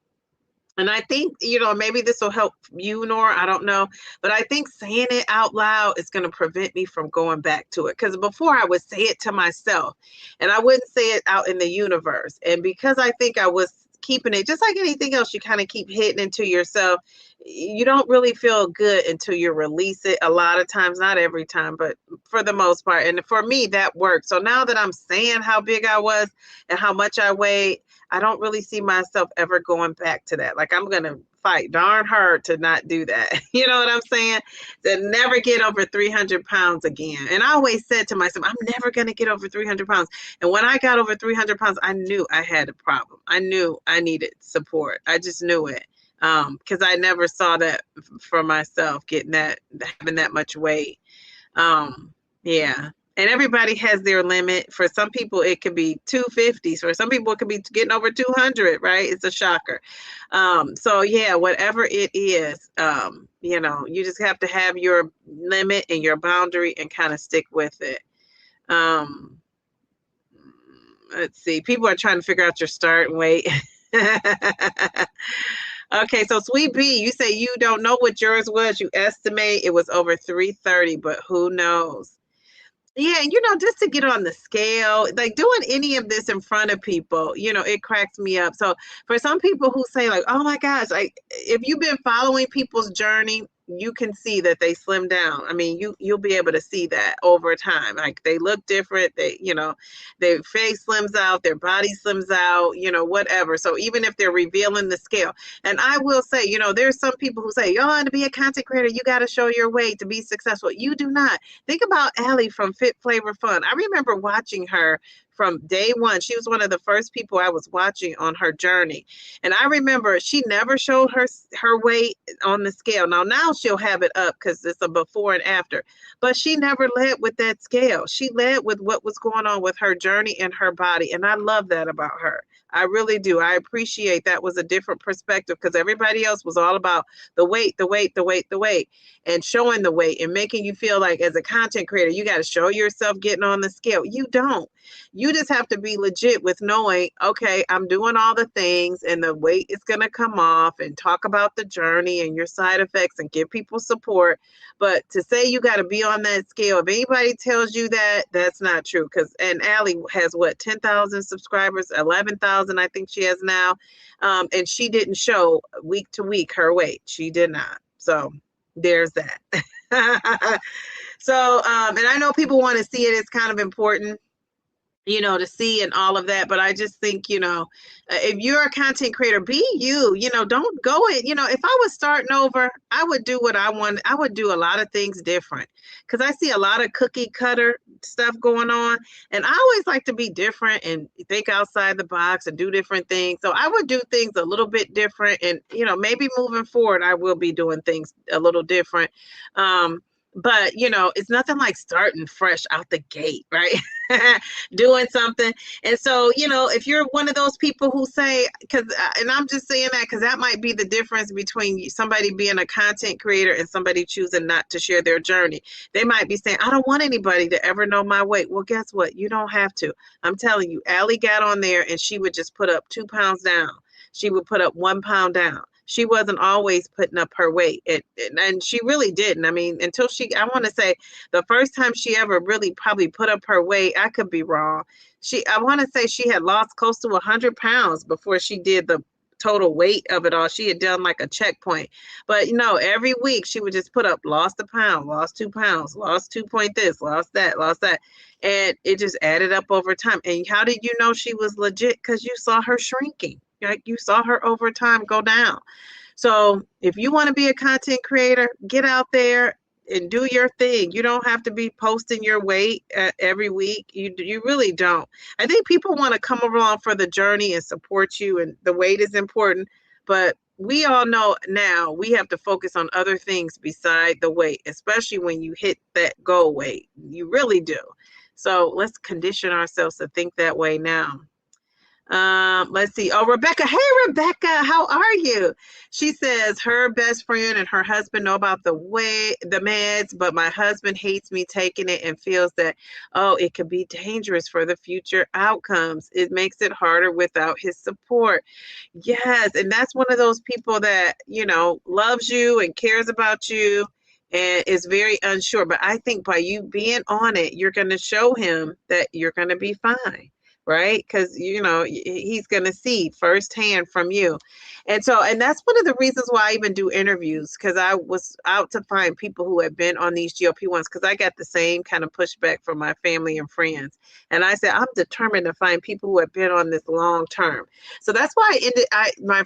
And I think, maybe this will help you, Nora. I don't know. But I think saying it out loud is going to prevent me from going back to it. Because before I would say it to myself and I wouldn't say it out in the universe. And because I think I was keeping it, just like anything else, you kind of keep hitting into yourself. You don't really feel good until you release it a lot of times, not every time, but for the most part. And for me, that worked. So now that I'm saying how big I was and how much I weighed, I don't really see myself ever going back to that. Like, I'm going to fight darn hard to not do that. You know what I'm saying? To never get over 300 pounds again. And I always said to myself, I'm never going to get over 300 pounds. And when I got over 300 pounds, I knew I had a problem. I knew I needed support. I just knew it. Because I never saw that for myself, having that much weight. Yeah. And everybody has their limit. For some people, it could be 250s. For some people, it could be getting over 200, right? It's a shocker. So yeah, whatever it is, you just have to have your limit and your boundary and kind of stick with it. Let's see. People are trying to figure out your start weight. Okay, so Sweet B, you say you don't know what yours was. You estimate it was over 330, but who knows? Yeah, just to get on the scale, like doing any of this in front of people, it cracks me up. So for some people who say like, oh my gosh, like if you've been following people's journey, you can see that they slim down. I mean, you'll be able to see that over time. Like they look different. They, you know, their face slims out, their body slims out, you know, whatever. So even if they're revealing the scale, and I will say, you know, there's some people who say, oh, to be a content creator, you got to show your weight to be successful. You do not. Think about Allie from Fit Flavor Fun. I remember watching her from day one. She was one of the first people I was watching on her journey. And I remember she never showed her weight on the scale. Now she'll have it up because it's a before and after. But she never led with that scale. She led with what was going on with her journey and her body. And I love that about her. I really do. I appreciate that was a different perspective because everybody else was all about the weight, and showing the weight and making you feel like as a content creator, you got to show yourself getting on the scale. You don't. You just have to be legit with knowing, okay, I'm doing all the things and the weight is going to come off, and talk about the journey and your side effects and give people support. But to say you got to be on that scale, if anybody tells you that, that's not true. And Allie has what, 10,000 subscribers, 11,000, I think she has now. And she didn't show week to week her weight. She did not. So there's that. So, and I know people want to see it. It's kind of important, you know, to see and all of that. But I just think, you know, if you're a content creator, be you, you know, don't go it. You know, if I was starting over, I would do what I want. I would do a lot of things different because I see a lot of cookie cutter stuff going on. And I always like to be different and think outside the box and do different things. So I would do things a little bit different. And, you know, maybe moving forward, I will be doing things a little different. But, you know, it's nothing like starting fresh out the gate, right? Doing something. And so, you know, if you're one of those people who say, and I'm just saying that because that might be the difference between somebody being a content creator and somebody choosing not to share their journey. They might be saying, I don't want anybody to ever know my weight. Well, guess what? You don't have to. I'm telling you, Allie got on there and she would just put up 2 pounds down. She would put up 1 pound down. She wasn't always putting up her weight. And she really didn't. I mean, until I want to say the first time she ever really probably put up her weight, I could be wrong. I want to say she had lost close to 100 pounds before she did the total weight of it all. She had done like a checkpoint. But, you know, every week she would just put up, lost a pound, lost 2 pounds, lost 2 point this, lost that. And it just added up over time. And how did you know she was legit? Because you saw her shrinking. Like you saw her over time go down. So if you want to be a content creator, get out there and do your thing. You don't have to be posting your weight every week. You really don't. I think people want to come along for the journey and support you, and the weight is important. But we all know now we have to focus on other things beside the weight, especially when you hit that goal weight. You really do. So let's condition ourselves to think that way now. Let's see. Oh, Rebecca. Hey, Rebecca, how are you? She says her best friend and her husband know about the meds, but my husband hates me taking it and feels that, oh, it could be dangerous for the future outcomes. It makes it harder without his support. Yes. And that's one of those people that, you know, loves you and cares about you and is very unsure. But I think by you being on it, you're going to show him that you're going to be fine. Right? Because, you know, he's going to see firsthand from you. And that's one of the reasons why I even do interviews, because I was out to find people who have been on these GLP-1s, because I got the same kind of pushback from my family and friends. And I said, I'm determined to find people who have been on this long term. So that's why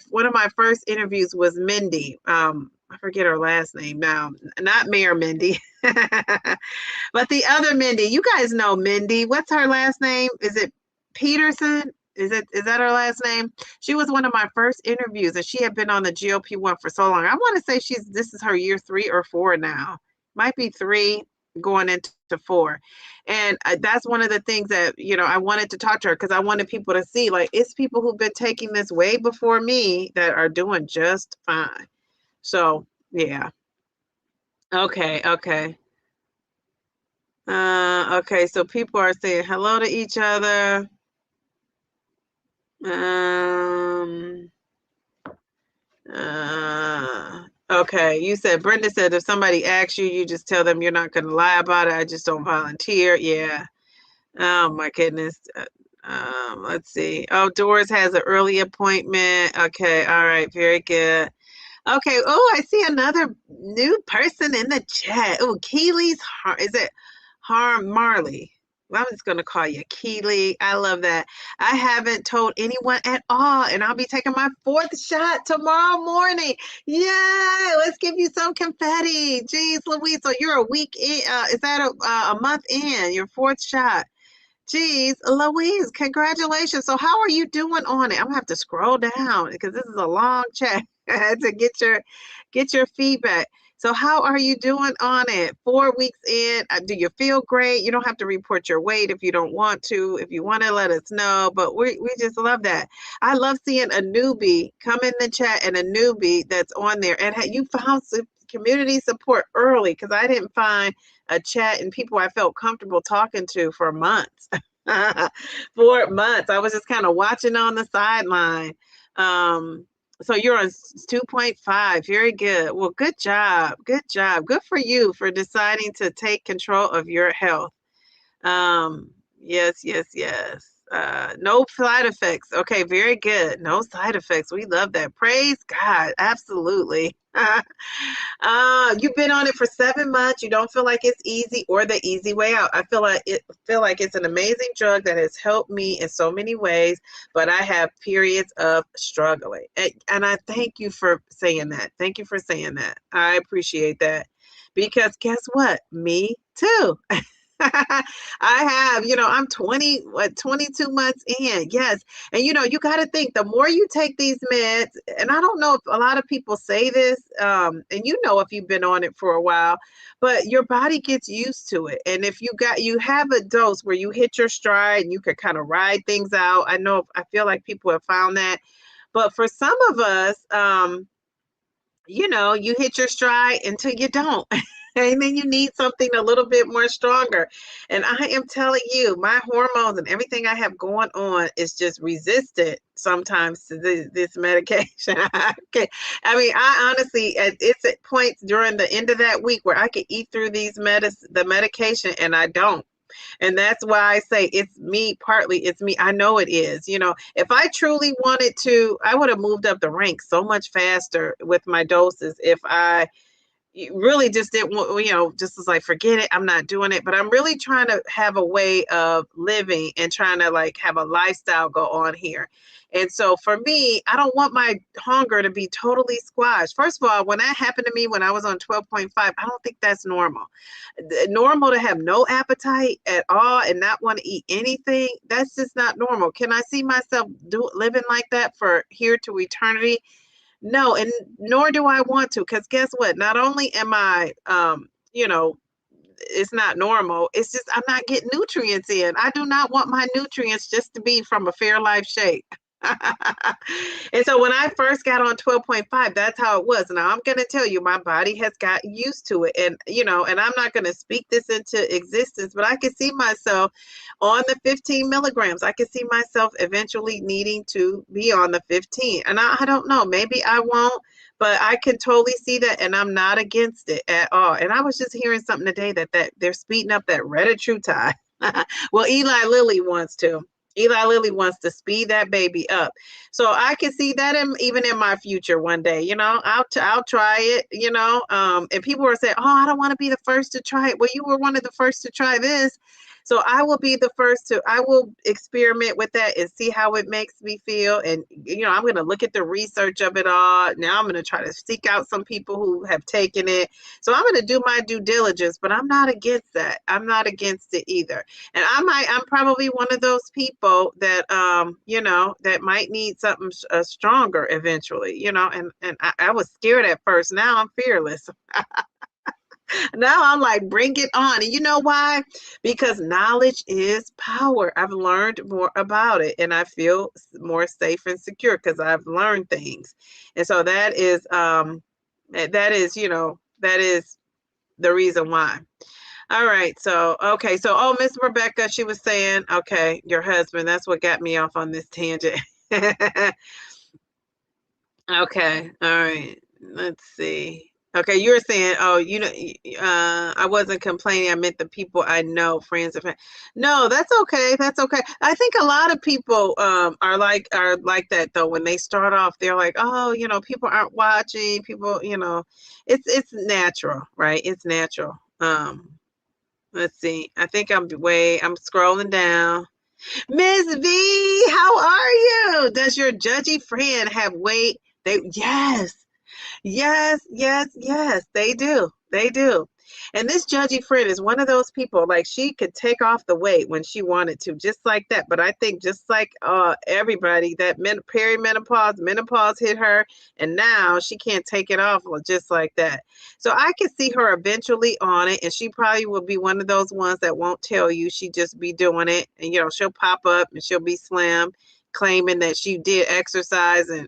one of my first interviews was Mindy. I forget her last name now, not Mayor Mindy, but the other Mindy. You guys know Mindy. What's her last name? Is it Peterson? Is that her last name? She was one of my first interviews, and she had been on the GLP-1 for so long. I want to say this is her year 3 or 4 now. Might be 3 going into 4. And that's one of the things that, you know, I wanted to talk to her because I wanted people to see, like, it's people who've been taking this way before me that are doing just fine. So, yeah. Okay. Okay, so people are saying hello to each other. Okay, you said, Brenda said, if somebody asks you, you just tell them you're not going to lie about it. I just don't volunteer. Yeah. Oh my goodness. Let's see. Oh, Doris has an early appointment. Okay. All right. Very good. Okay. Oh, I see another new person in the chat. Oh, is it Marley? Well, I'm just gonna call you Keely. I love that. I haven't told anyone at all, and I'll be taking my 4th shot tomorrow morning. Yeah, let's give you some confetti. Jeez Louise, so you're a week in, is that a month in, your 4th shot? Jeez Louise, congratulations. So how are you doing on it? I'm gonna have to scroll down because this is a long chat to get your feedback. So how are you doing on it? 4 weeks in, do you feel great? You don't have to report your weight if you don't want to. If you want to, let us know. But we just love that. I love seeing a newbie come in the chat and a newbie that's on there. And you found some community support early because I didn't find a chat and people I felt comfortable talking to for months. 4 months. I was just kind of watching on the sideline. So you're on 2.5. Very good. Well, good job. Good job. Good for you for deciding to take control of your health. Yes, yes, yes. No side effects. Okay, very good. No side effects. We love that. Praise God. Absolutely. You've been on it for 7 months. You don't feel like it's easy or the easy way out. I feel like it's an amazing drug that has helped me in so many ways, but I have periods of struggling. And I thank you for saying that. Thank you for saying that. I appreciate that. Because guess what? Me too. I have, I'm 22 months in. Yes. And you got to think the more you take these meds, and I don't know if a lot of people say this, and if you've been on it for a while, but your body gets used to it. And if you have a dose where you hit your stride and you can kind of ride things out. I feel like people have found that. But for some of us, you hit your stride until you don't. And then you need something a little bit more stronger. And I am telling you, my hormones and everything I have going on is just resistant sometimes to this medication. Okay. I mean, I honestly, it's at points during the end of that week where I could eat through the medication and I don't. And that's why I say it's me, partly it's me. I know it is. If I truly wanted to, I would have moved up the ranks so much faster with my doses if I really just didn't want, just was like, forget it, I'm not doing it. But I'm really trying to have a way of living and trying to like have a lifestyle go on here. And so for me, I don't want my hunger to be totally squashed. First of all, when that happened to me when I was on 12.5, I don't think that's normal. Normal to have no appetite at all and not want to eat anything, that's just not normal. Can I see myself living like that for here to eternity? No, and nor do I want to, because guess what? Not only am I, it's not normal. It's just I'm not getting nutrients in. I do not want my nutrients just to be from a Fairlife shake. And so when I first got on 12.5, that's how it was. Now I'm going to tell you, my body has gotten used to it. And, and I'm not going to speak this into existence, but I can see myself on the 15 milligrams. I can see myself eventually needing to be on the 15. And I don't know, maybe I won't, but I can totally see that. And I'm not against it at all. And I was just hearing something today that they're speeding up that retatrutide. Well, Eli Lilly wants to. Eli Lilly wants to speed that baby up. So I can see that even in my future one day, I'll try it, and people were saying, oh, I don't want to be the first to try it. Well, you were one of the first to try this. So I will be the first I will experiment with that and see how it makes me feel. And, I'm going to look at the research of it all. Now I'm going to try to seek out some people who have taken it. So I'm going to do my due diligence, but I'm not against that. I'm not against it either. And I'm probably one of those people that, that might need something stronger eventually, and I was scared at first. Now I'm fearless. Now I'm like, bring it on. And you know why? Because knowledge is power. I've learned more about it and I feel more safe and secure because I've learned things. And so that is, that is the reason why. All right. So, okay. So, Miss Rebecca, she was saying, okay, your husband, that's what got me off on this tangent. Okay. All right. Let's see. Okay, you were saying, oh, I wasn't complaining. I meant the people I know, friends of. No, that's okay. That's okay. I think a lot of people are like that though. When they start off, they're like, oh, people aren't watching. People, it's natural, right? It's natural. Let's see. I think I'm scrolling down. Miss V, how are you? Does your judgy friend have weight? Yes. Yes, yes, yes, they do. They do. And this judgy friend is one of those people, like she could take off the weight when she wanted to, just like that. But I think just like everybody, that menopause hit her, and now she can't take it off just like that. So I can see her eventually on it, and she probably will be one of those ones that won't tell you. She just be doing it, and she'll pop up and she'll be slim, claiming that she did exercise and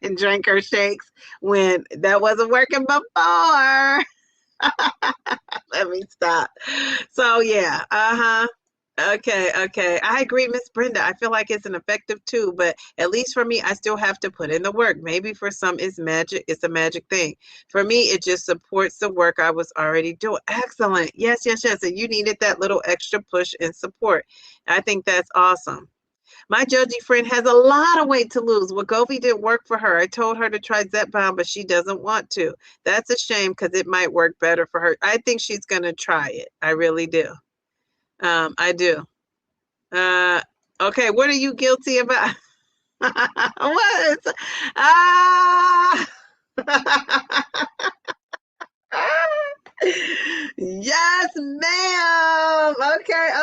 and drank her shakes when that wasn't working before. Let me stop. So yeah, Okay. I agree, Miss Brenda. I feel like it's an effective tool, but at least for me, I still have to put in the work. Maybe for some it's magic. It's a magic thing. For me, it just supports the work I was already doing. Excellent. Yes, yes, yes. And you needed that little extra push and support. I think that's awesome. My judgy friend has a lot of weight to lose. Wegovy didn't work for her. I told her to try Zepbound, but she doesn't want to. That's a shame because it might work better for her. I think she's going to try it. I really do. I do. Okay, what are you guilty about? What? Ah! Yes, ma'am. Okay.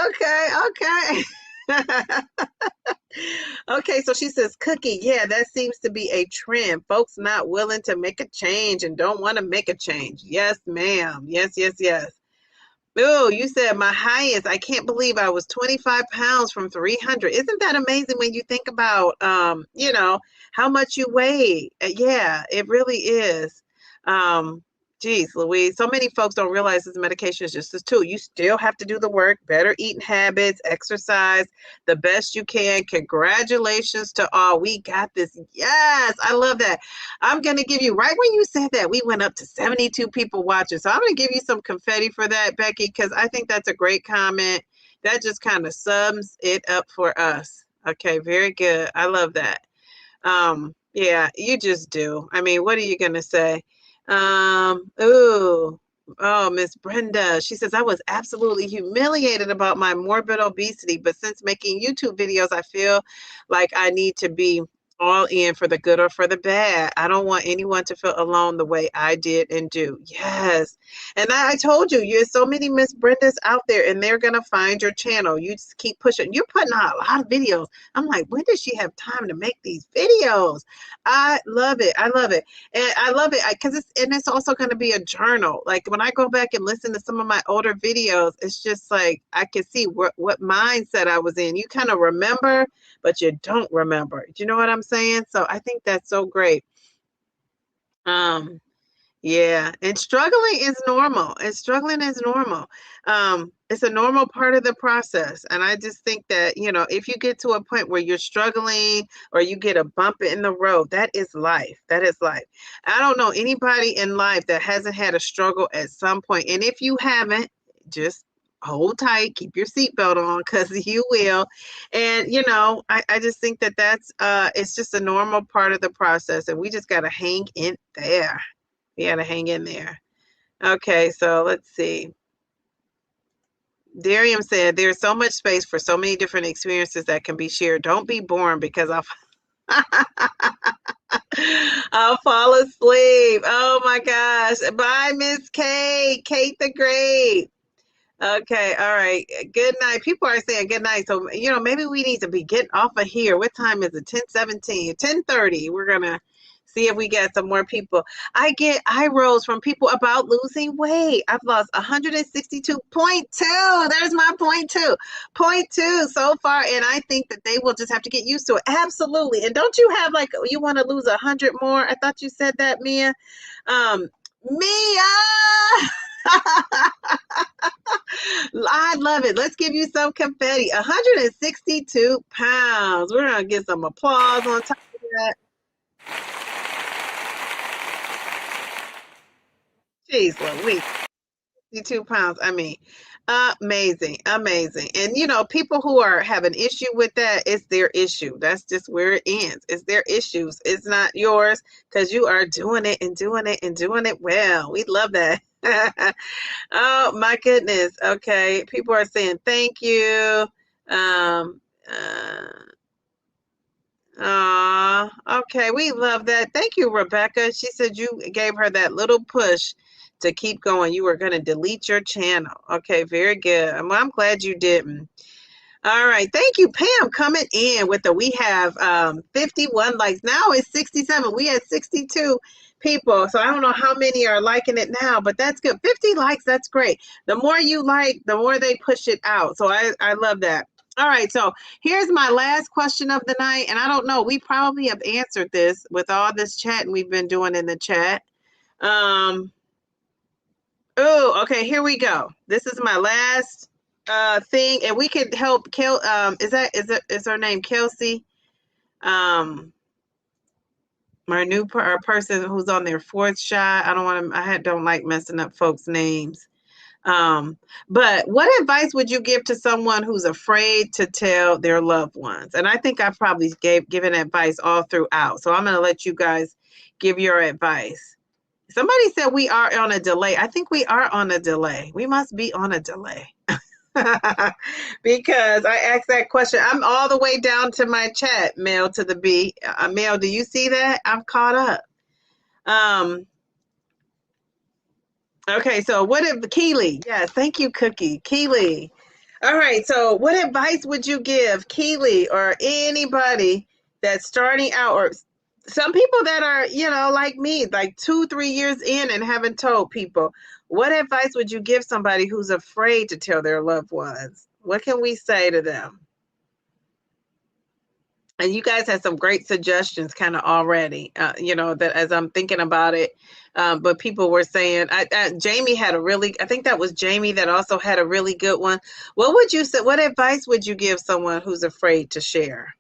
Okay, so she says, Cookie, yeah, that seems to be a trend. Folks not willing to make a change and don't want to make a change. Yes, ma'am. Yes, yes, yes. Oh, you said my highest. I can't believe I was 25 pounds from 300. Isn't that amazing when you think about, how much you weigh? Yeah, it really is. Um, Geez, Louise, so many folks don't realize this medication is just a tool. You still have to do the work, better eating habits, exercise the best you can. Congratulations to all. We got this. Yes, I love that. I'm going to give you, right when you said that, we went up to 72 people watching. So I'm going to give you some confetti for that, Becky, because I think that's a great comment. That just kind of sums it up for us. Okay, very good. I love that. Yeah, you just do. I mean, what are you going to say? Ooh. Oh, Miss Brenda. She says, I was absolutely humiliated about my morbid obesity, but since making YouTube videos, I feel like I need to be all in for the good or for the bad. I don't want anyone to feel alone the way I did and do. Yes. And I told you, there's so many Miss Brendas out there, and they're going to find your channel. You just keep pushing. You're putting out a lot of videos. I'm like, when does she have time to make these videos? I love it. I love it. And I love it because it's also going to be a journal. Like when I go back and listen to some of my older videos, it's just like I can see what mindset I was in. You kind of remember, but you don't remember. Do you know what I'm saying? So I think that's so great. Yeah, and struggling is normal. And struggling is normal. It's a normal part of the process. And I just think that, if you get to a point where you're struggling or you get a bump in the road, that is life. That is life. I don't know anybody in life that hasn't had a struggle at some point. And if you haven't, just hold tight, keep your seatbelt on because you will. And, I just think that it's just a normal part of the process. And we just got to hang in there. We got to hang in there. Okay, so let's see. Darium said, there's so much space for so many different experiences that can be shared. Don't be bored because I'll fall asleep. Oh my gosh. Bye, Miss Kate. Kate the Great. Okay, all right. Good night. People are saying good night. So, maybe we need to be getting off of here. What time is it? 10:17, 10:30. We're going to see if we get some more people. I get eye rolls from people about losing weight. I've lost 162.2. There's my point two. Point two so far. And I think that they will just have to get used to it. Absolutely. And don't you have you want to lose 100 more? I thought you said that, Mia. Mia! I love it. Let's give you some confetti. 162 pounds. We're going to get some applause on top of that. Jeez Louise, 52 pounds. I mean, amazing, amazing. And you know, people who have an issue with that, it's their issue. That's just where it ends. It's their issues. It's not yours because you are doing it and doing it and doing it well. We love that. Oh my goodness. Okay. People are saying thank you. Um, okay. We love that. Thank you, Rebecca. She said you gave her that little push to keep going. You were going to delete your channel. Okay. Very good. I'm glad you didn't. All right. Thank you, Pam, coming in with we have 51 likes. Now it's 67. We had 62 people. So I don't know how many are liking it now, but that's good. 50 likes. That's great. The more you like, the more they push it out. So I love that. All right. So here's my last question of the night. And I don't know. We probably have answered this with all this chatting we've been doing in the chat. Oh, okay. Here we go. This is my last thing, and we could help is her name Kelsey, our new person who's on their fourth shot. I don't like messing up folks' names. But what advice would you give to someone who's afraid to tell their loved ones? And I think I've probably given advice all throughout, so I'm going to let you guys give your advice. Somebody said we are on a delay. I think we are on a delay. We must be on a delay. Because I asked that question. I'm all the way down to my chat, Mel to the B. Mel, do you see that? I'm caught up. Okay, so what if Keely? Yes, thank you, Cookie. Keely. All right, so what advice would you give Keely or anybody that's starting out, or some people that are, like me, like 2-3 years in and haven't told people? What advice would you give somebody who's afraid to tell their loved ones? What can we say to them? And you guys had some great suggestions kind of already, that as I'm thinking about it. But people were saying, Jamie had I think that was Jamie that also had a really good one. What would you say? What advice would you give someone who's afraid to share?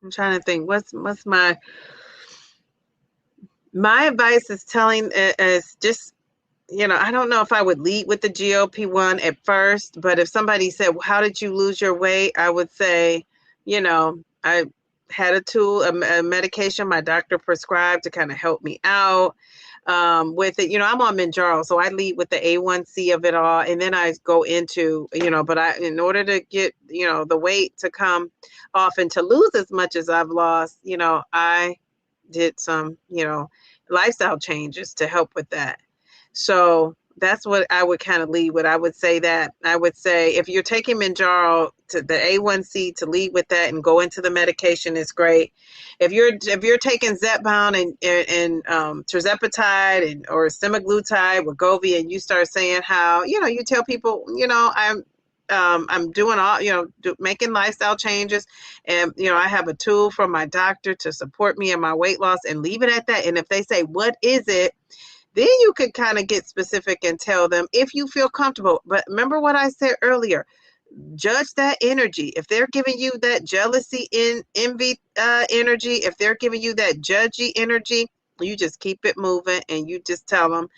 I'm trying to think. What's my advice is just, I don't know if I would lead with the GLP-1 at first, but if somebody said, well, how did you lose your weight? I would say, I had a tool, a medication my doctor prescribed to kind of help me out with it. I'm on Mounjaro, so I lead with the A1C of it all. And then I go into, but in order to get, the weight to come off and to lose as much as I've lost, I did some, lifestyle changes to help with that. So that's what I would kind of lead with. I would say if you're taking Mounjaro, to the A1C, to lead with that and go into the medication is great. If you're taking Zepbound and tirzepatide or semaglutide, Wegovy, and you start saying how, you tell people, I'm doing all, making lifestyle changes, and I have a tool from my doctor to support me in my weight loss, and leave it at that. And if they say, what is it? Then you could kind of get specific and tell them if you feel comfortable. But remember what I said earlier, judge that energy. If they're giving you that jealousy, envy energy, if they're giving you that judgy energy, you just keep it moving and you just tell them,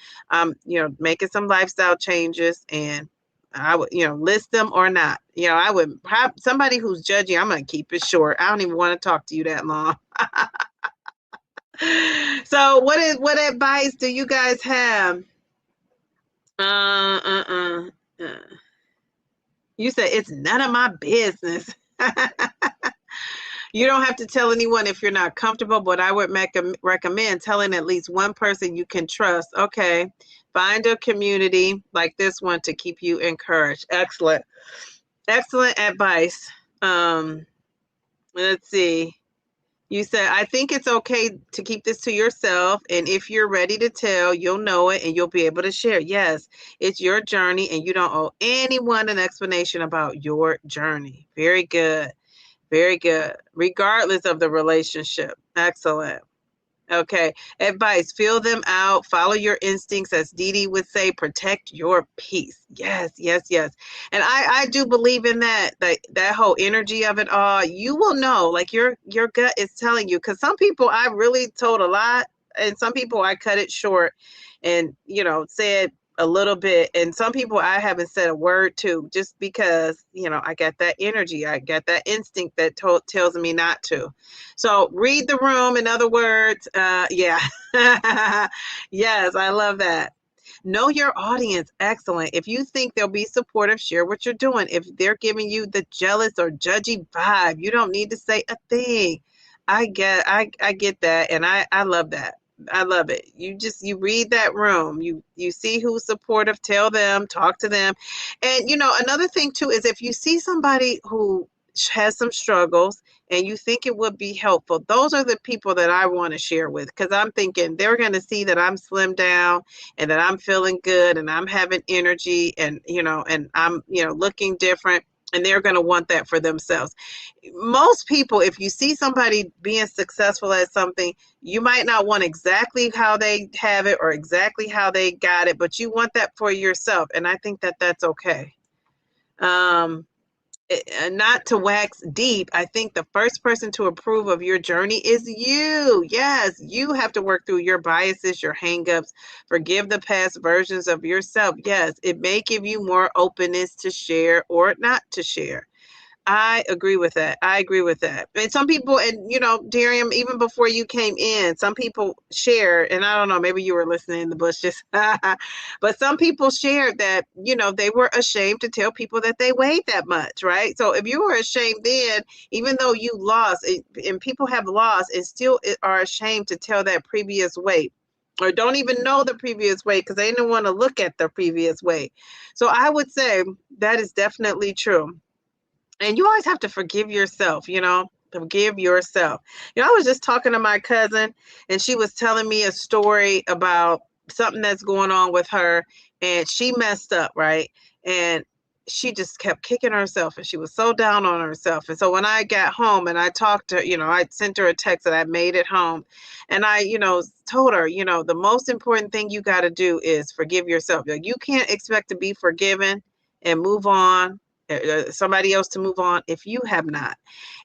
making some lifestyle changes, and I would, list them or not. I would have somebody who's judgy. I'm going to keep it short. I don't even want to talk to you that long. So what advice do you guys have? You said it's none of my business. You don't have to tell anyone if you're not comfortable, but I would recommend telling at least one person you can trust. Okay. Find a community like this one to keep you encouraged. Excellent. Excellent advice. Let's see. You said, I think it's okay to keep this to yourself. And if you're ready to tell, you'll know it and you'll be able to share. Yes, it's your journey and you don't owe anyone an explanation about your journey. Very good. Very good. Regardless of the relationship. Excellent. Okay. Advice, feel them out. Follow your instincts. As Dee Dee would say, protect your peace. Yes, yes, yes. And I do believe in that whole energy of it all. You will know, like your gut is telling you, because some people I really told a lot and some people I cut it short and, said a little bit. And some people I haven't said a word to just because, I got that energy. I got that instinct that tells me not to. So read the room, in other words. Yeah. Yes, I love that. Know your audience. Excellent. If you think they'll be supportive, share what you're doing. If they're giving you the jealous or judgy vibe, you don't need to say a thing. I get that, and I love that. I love it. You read that room. You see who's supportive, tell them, talk to them. And another thing too is if you see somebody who has some struggles and you think it would be helpful, those are the people that I want to share with, because I'm thinking they're going to see that I'm slimmed down and that I'm feeling good and I'm having energy and and I'm looking different, and they're going to want that for themselves. Most people, if you see somebody being successful at something, you might not want exactly how they have it or exactly how they got it, but you want that for yourself, and I think that that's okay. Not to wax deep, I think the first person to approve of your journey is you. Yes, you have to work through your biases, your hangups, forgive the past versions of yourself. Yes, it may give you more openness to share or not to share. I agree with that. I agree with that. And some people, and Darium, even before you came in, some people share, and I don't know, maybe you were listening in the bushes, but some people shared that, they were ashamed to tell people that they weighed that much, right? So if you were ashamed then, even though you lost, and people have lost and still are ashamed to tell that previous weight, or don't even know the previous weight because they didn't want to look at the previous weight. So I would say that is definitely true. And you always have to forgive yourself, forgive yourself. I was just talking to my cousin and she was telling me a story about something that's going on with her, and she messed up, right? And she just kept kicking herself and she was so down on herself. And so when I got home and I talked to her, I sent her a text that I made at home, and I, told her, the most important thing you got to do is forgive yourself. You can't expect to be forgiven and move on, somebody else to move on if you have not.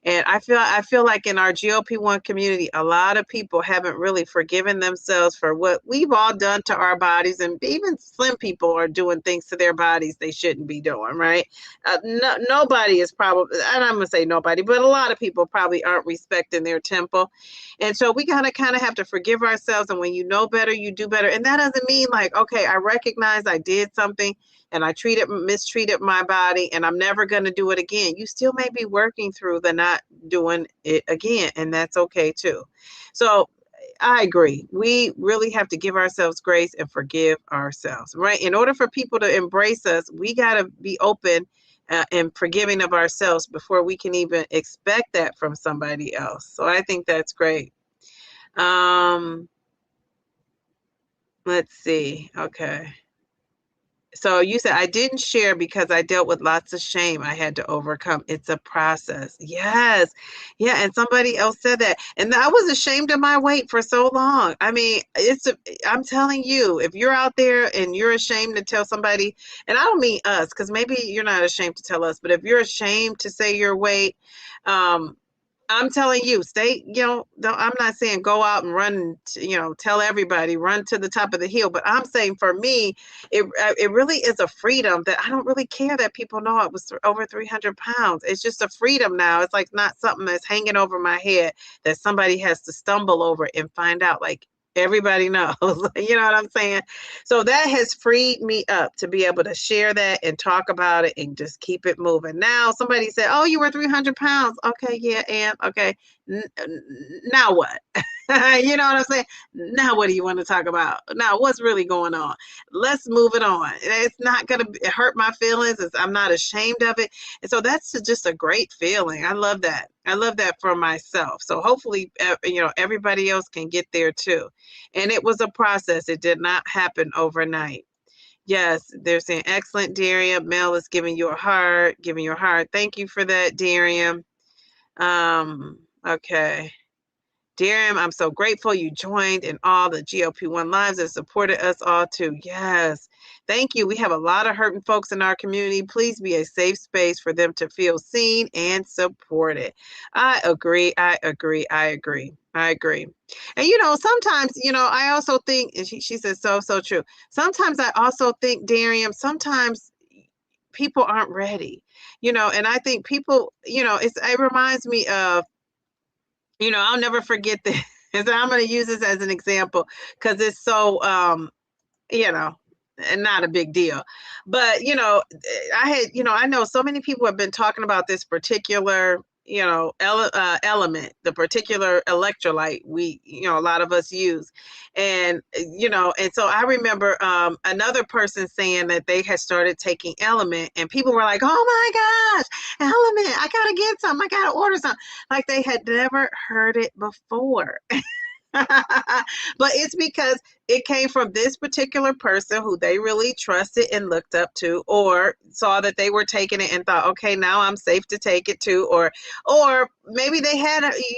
And I feel like in our GLP-1 community, a lot of people haven't really forgiven themselves for what we've all done to our bodies, and even slim people are doing things to their bodies they shouldn't be doing, right? Nobody is probably, and I'm gonna say nobody, but a lot of people probably aren't respecting their temple. And so we gotta kind of have to forgive ourselves, and when you know better, you do better. And that doesn't mean like, okay, I recognize I did something and I mistreated my body, and I'm never going to do it again. You still may be working through the not doing it again, and that's okay too. So I agree. We really have to give ourselves grace and forgive ourselves, right? In order for people to embrace us, we got to be open and forgiving of ourselves before we can even expect that from somebody else. So I think that's great. Let's see. Okay. So you said, I didn't share because I dealt with lots of shame I had to overcome. It's a process. Yes. Yeah. And somebody else said that. And I was ashamed of my weight for so long. I mean, I'm telling you, if you're out there and you're ashamed to tell somebody, and I don't mean us, because maybe you're not ashamed to tell us, but if you're ashamed to say your weight, I'm telling you, stay, I'm not saying go out and run, tell everybody, run to the top of the hill. But I'm saying for me, it really is a freedom that I don't really care that people know it was over 300 pounds. It's just a freedom now. It's like not something that's hanging over my head that somebody has to stumble over and find out. Like, everybody knows, you know what I'm saying? So that has freed me up to be able to share that and talk about it and just keep it moving. Now, somebody said, oh, you were 300 pounds. Okay, yeah, and okay. Now what? You know what I'm saying? Now, what do you want to talk about? Now, what's really going on? Let's move it on. It's not going to hurt my feelings. I'm not ashamed of it. And so that's just a great feeling. I love that. I love that for myself. So hopefully, everybody else can get there too. And it was a process. It did not happen overnight. Yes, they're saying, excellent, Darium. Mel is giving you a heart, giving you a heart. Thank you for that, Darium. Okay. Darren, I'm so grateful you joined in all the GLP-1 lives and supported us all too. Yes. Thank you. We have a lot of hurting folks in our community. Please be a safe space for them to feel seen and supported. I agree. I agree. I agree. I agree. And, sometimes, I also think, and she says so true. Sometimes I also think, Darian, sometimes people aren't ready, and I think people, it reminds me of, I'll never forget this. I'm going to use this as an example because it's so, and not a big deal. But, I know so many people have been talking about this particular, element, the particular electrolyte a lot of us use. And, and so I remember another person saying that they had started taking LMNT and people were like, oh my gosh, LMNT, I got to get some, I got to order some. Like they had never heard it before. But it's because it came from this particular person who they really trusted and looked up to, or saw that they were taking it and thought, okay, now I'm safe to take it too, or maybe they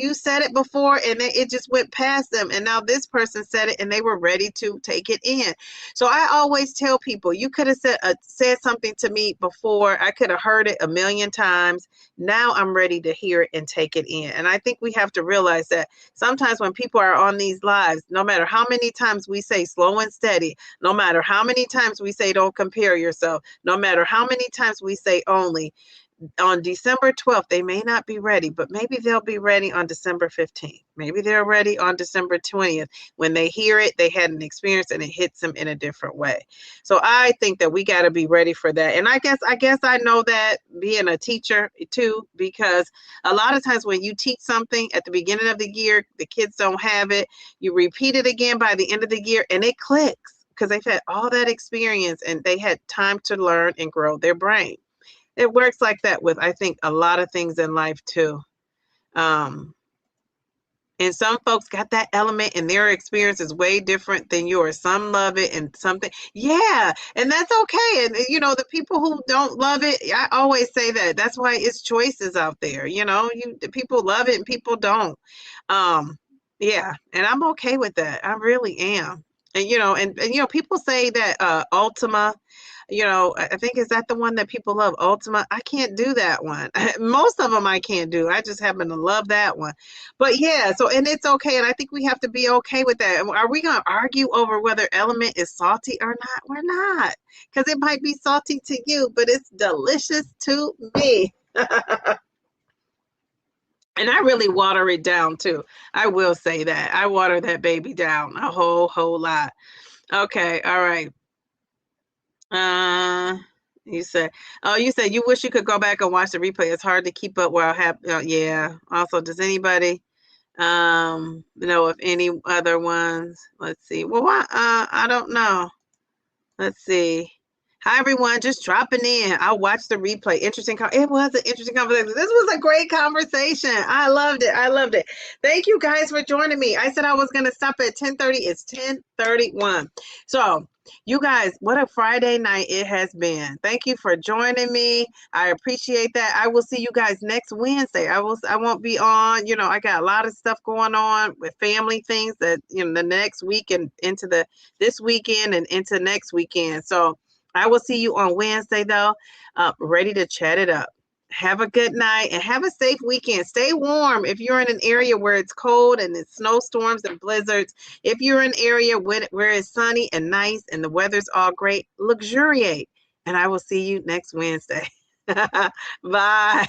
you said it before and it just went past them, and now this person said it and they were ready to take it in. So I always tell people, you could have said something to me before, I could have heard it a million times. Now I'm ready to hear it and take it in. And I think we have to realize that sometimes when people are on these lives, no matter how many times we say slow and steady, no matter how many times we say don't compare yourself, no matter how many times we say only, on December 12th, they may not be ready, but maybe they'll be ready on December 15th. Maybe they're ready on December 20th. When they hear it, they had an experience and it hits them in a different way. So I think that we got to be ready for that. And I guess I know that being a teacher too, because a lot of times when you teach something at the beginning of the year, the kids don't have it. You repeat it again by the end of the year and it clicks because they've had all that experience and they had time to learn and grow their brain. It works like that with, I think, a lot of things in life too. And some folks got that element and their experience is way different than yours. Some love it and something. Yeah. And that's okay. And, the people who don't love it, I always say that. That's why it's choices out there. People love it and people don't. Yeah. And I'm okay with that. I really am. And, people say that Ultima, I think, is that the one that people love, Ultima? I can't do that one. Most of them I can't do. I just happen to love that one. But yeah, and it's okay. And I think we have to be okay with that. Are we going to argue over whether LMNT is salty or not? We're not. Because it might be salty to you, but it's delicious to me. And I really water it down too. I will say that. I water that baby down a whole lot. Okay. All right. You said you wish you could go back and watch the replay. It's hard to keep up while yeah. Also, does anybody know of any other ones? Let's see. Well, I don't know. Let's see. Hi, everyone. Just dropping in. I'll watch the replay. It was an interesting conversation. This was a great conversation. I loved it. I loved it. Thank you guys for joining me. I said I was going to stop at 10:30. It's 10:31. So, you guys, what a Friday night it has been. Thank you for joining me. I appreciate that. I will see you guys next Wednesday. I won't be on. I got a lot of stuff going on with family things that, the next week and into this weekend and into next weekend. So I will see you on Wednesday, though, ready to chat it up. Have a good night and have a safe weekend. Stay warm if you're in an area where it's cold and it's snowstorms and blizzards. If you're in an area where it's sunny and nice and the weather's all great, luxuriate. And I will see you next Wednesday. Bye.